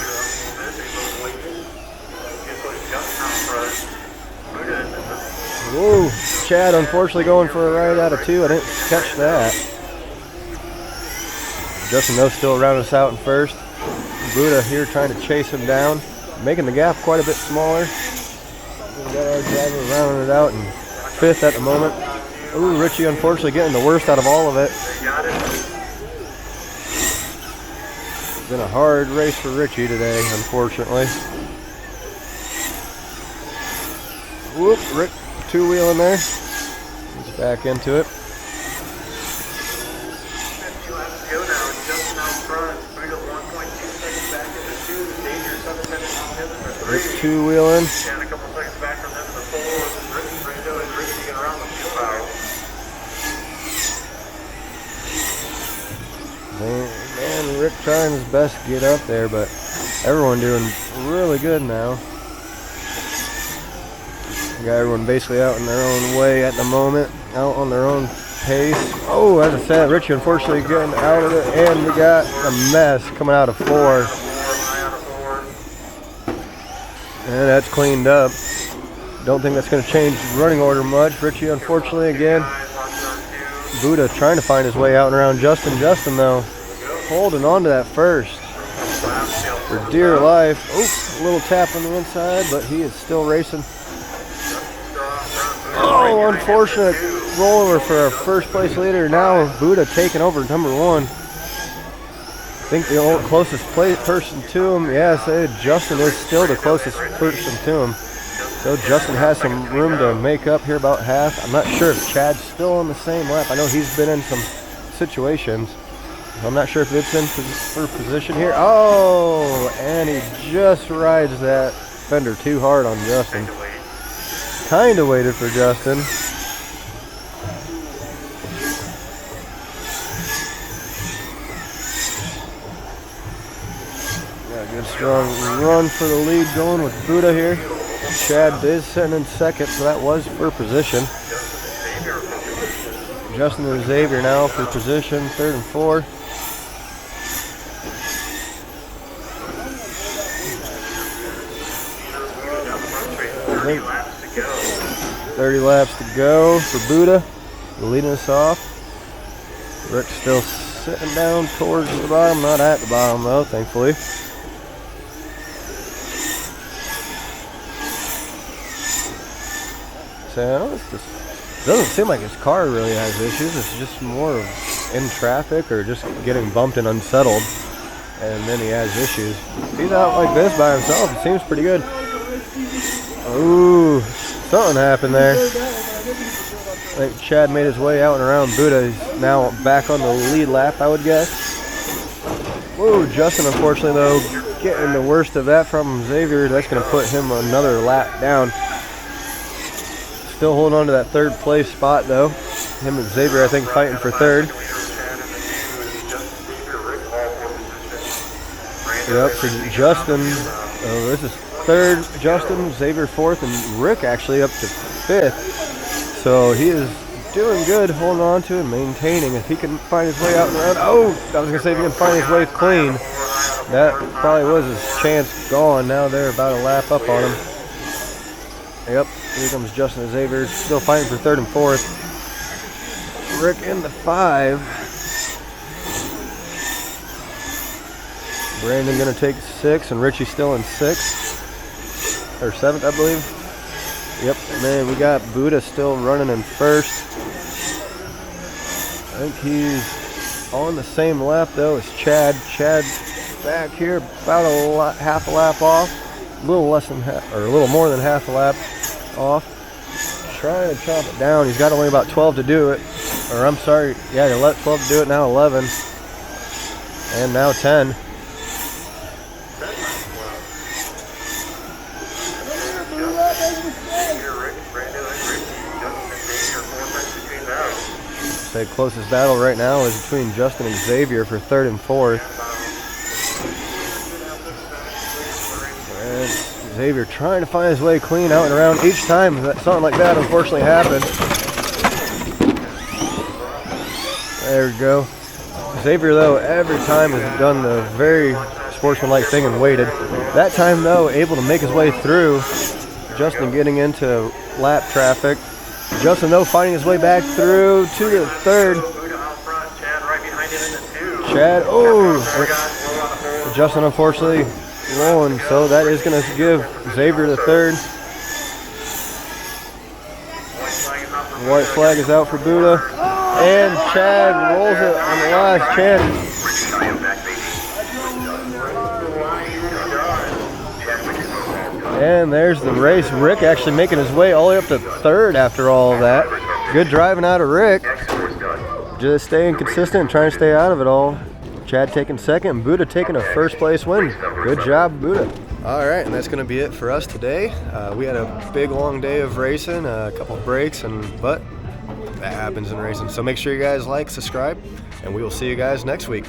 Whoa, Chad unfortunately going for a ride out of 2. I didn't catch that. Justin though still rounding us out in first. Buddha here trying to chase him down, making the gap quite a bit smaller. We got our driver rounding it out in 5th at the moment. Ooh, Richie unfortunately getting the worst out of all of it. It's been a hard race for Richie today, unfortunately. Whoop, Rick two-wheeling there. He's back into it. Rick two-wheeling. Man, Rick trying his best to get up there, but everyone doing really good now. We got everyone basically out in their own way at the moment, out on their own pace. Oh, as I said, Richie unfortunately getting out of it, and we got a mess coming out of 4. And that's cleaned up. don't think that's going to change running order much. Richie, unfortunately, again, Buddha trying to find his way out and around Justin. Justin, though, holding on to that first for dear life. Oh, a little tap on the inside, but he is still racing. Oh, unfortunate rollover for our first place leader. Now Buddha taking over number 1. I think the closest person to him, yes, Justin is still the closest person to him. So Justin has some room to make up here, about half. I'm not sure if Chad's still on the same lap. I know he's been in some situations. I'm not sure if it's in for position here. Oh, and he just rides that fender too hard on Justin. Kind of waited for Justin. Yeah, good strong run for the lead going with Buddha here. Chad is sitting in second, so that was for position. Justin and Xavier now for position, 3rd and 4th. I think 30 laps to go for Buddha, leading us off. Rick's still sitting down towards the bottom, not at the bottom though, thankfully. So it doesn't seem like his car really has issues. It's just more of in traffic or just getting bumped and unsettled, and then he has issues. If he's out like this by himself, it seems pretty good. Ooh, something happened there. I think Chad made his way out and around Buddha. He's now back on the lead lap, I would guess. Whoa, Justin, unfortunately, though, getting the worst of that from Xavier. That's going to put him another lap down. Still holding on to that 3rd place spot, though. Him and Xavier, I think, fighting for 3rd. Yep, so Justin, this is 3rd, Justin, Xavier 4th, and Rick actually up to 5th. So he is doing good, holding on to and maintaining. If he can find his way out and around, oh, I was going to say if he can find his way clean, that probably was his chance gone. Now they're about a lap up on him. Yep, here comes Justin and Xavier, still fighting for 3rd and 4th. Rick in the 5. Brandon going to take 6, and Richie still in 6th, or 7th, I believe. Yep, and then we got Buddha still running in 1st. I think he's on the same lap though as Chad. Chad back here, about half a lap off, a little less than half, or a little more than half a lap off. Trying to chop it down. He's got only about 12 to do it, or I'm sorry, yeah, he let 12 to do it. Now 11, and now 10. The closest battle right now is between Justin and Xavier for 3rd and 4th. And Xavier trying to find his way clean out and around. Each time that something like that unfortunately happened. There we go. Xavier, though, every time has done the very sportsmanlike thing and waited. That time, though, able to make his way through. Justin getting into lap traffic. Justin, though, finding his way back through to the 3rd. Chad, oh! Justin, unfortunately, rolling, so that is going to give Xavier the 3rd. The white flag is out for Buddha. And Chad rolls it on the last chance. And there's the race. Rick actually making his way all the way up to 3rd after all of that. Good driving out of Rick. Just staying consistent and trying to stay out of it all. Chad taking 2nd and Buddha taking a 1st place win. Good job, Buddha. All right, and that's going to be it for us today. We had a big, long day of racing, a couple of breaks, but that happens in racing. So make sure you guys like, subscribe, and we will see you guys next week.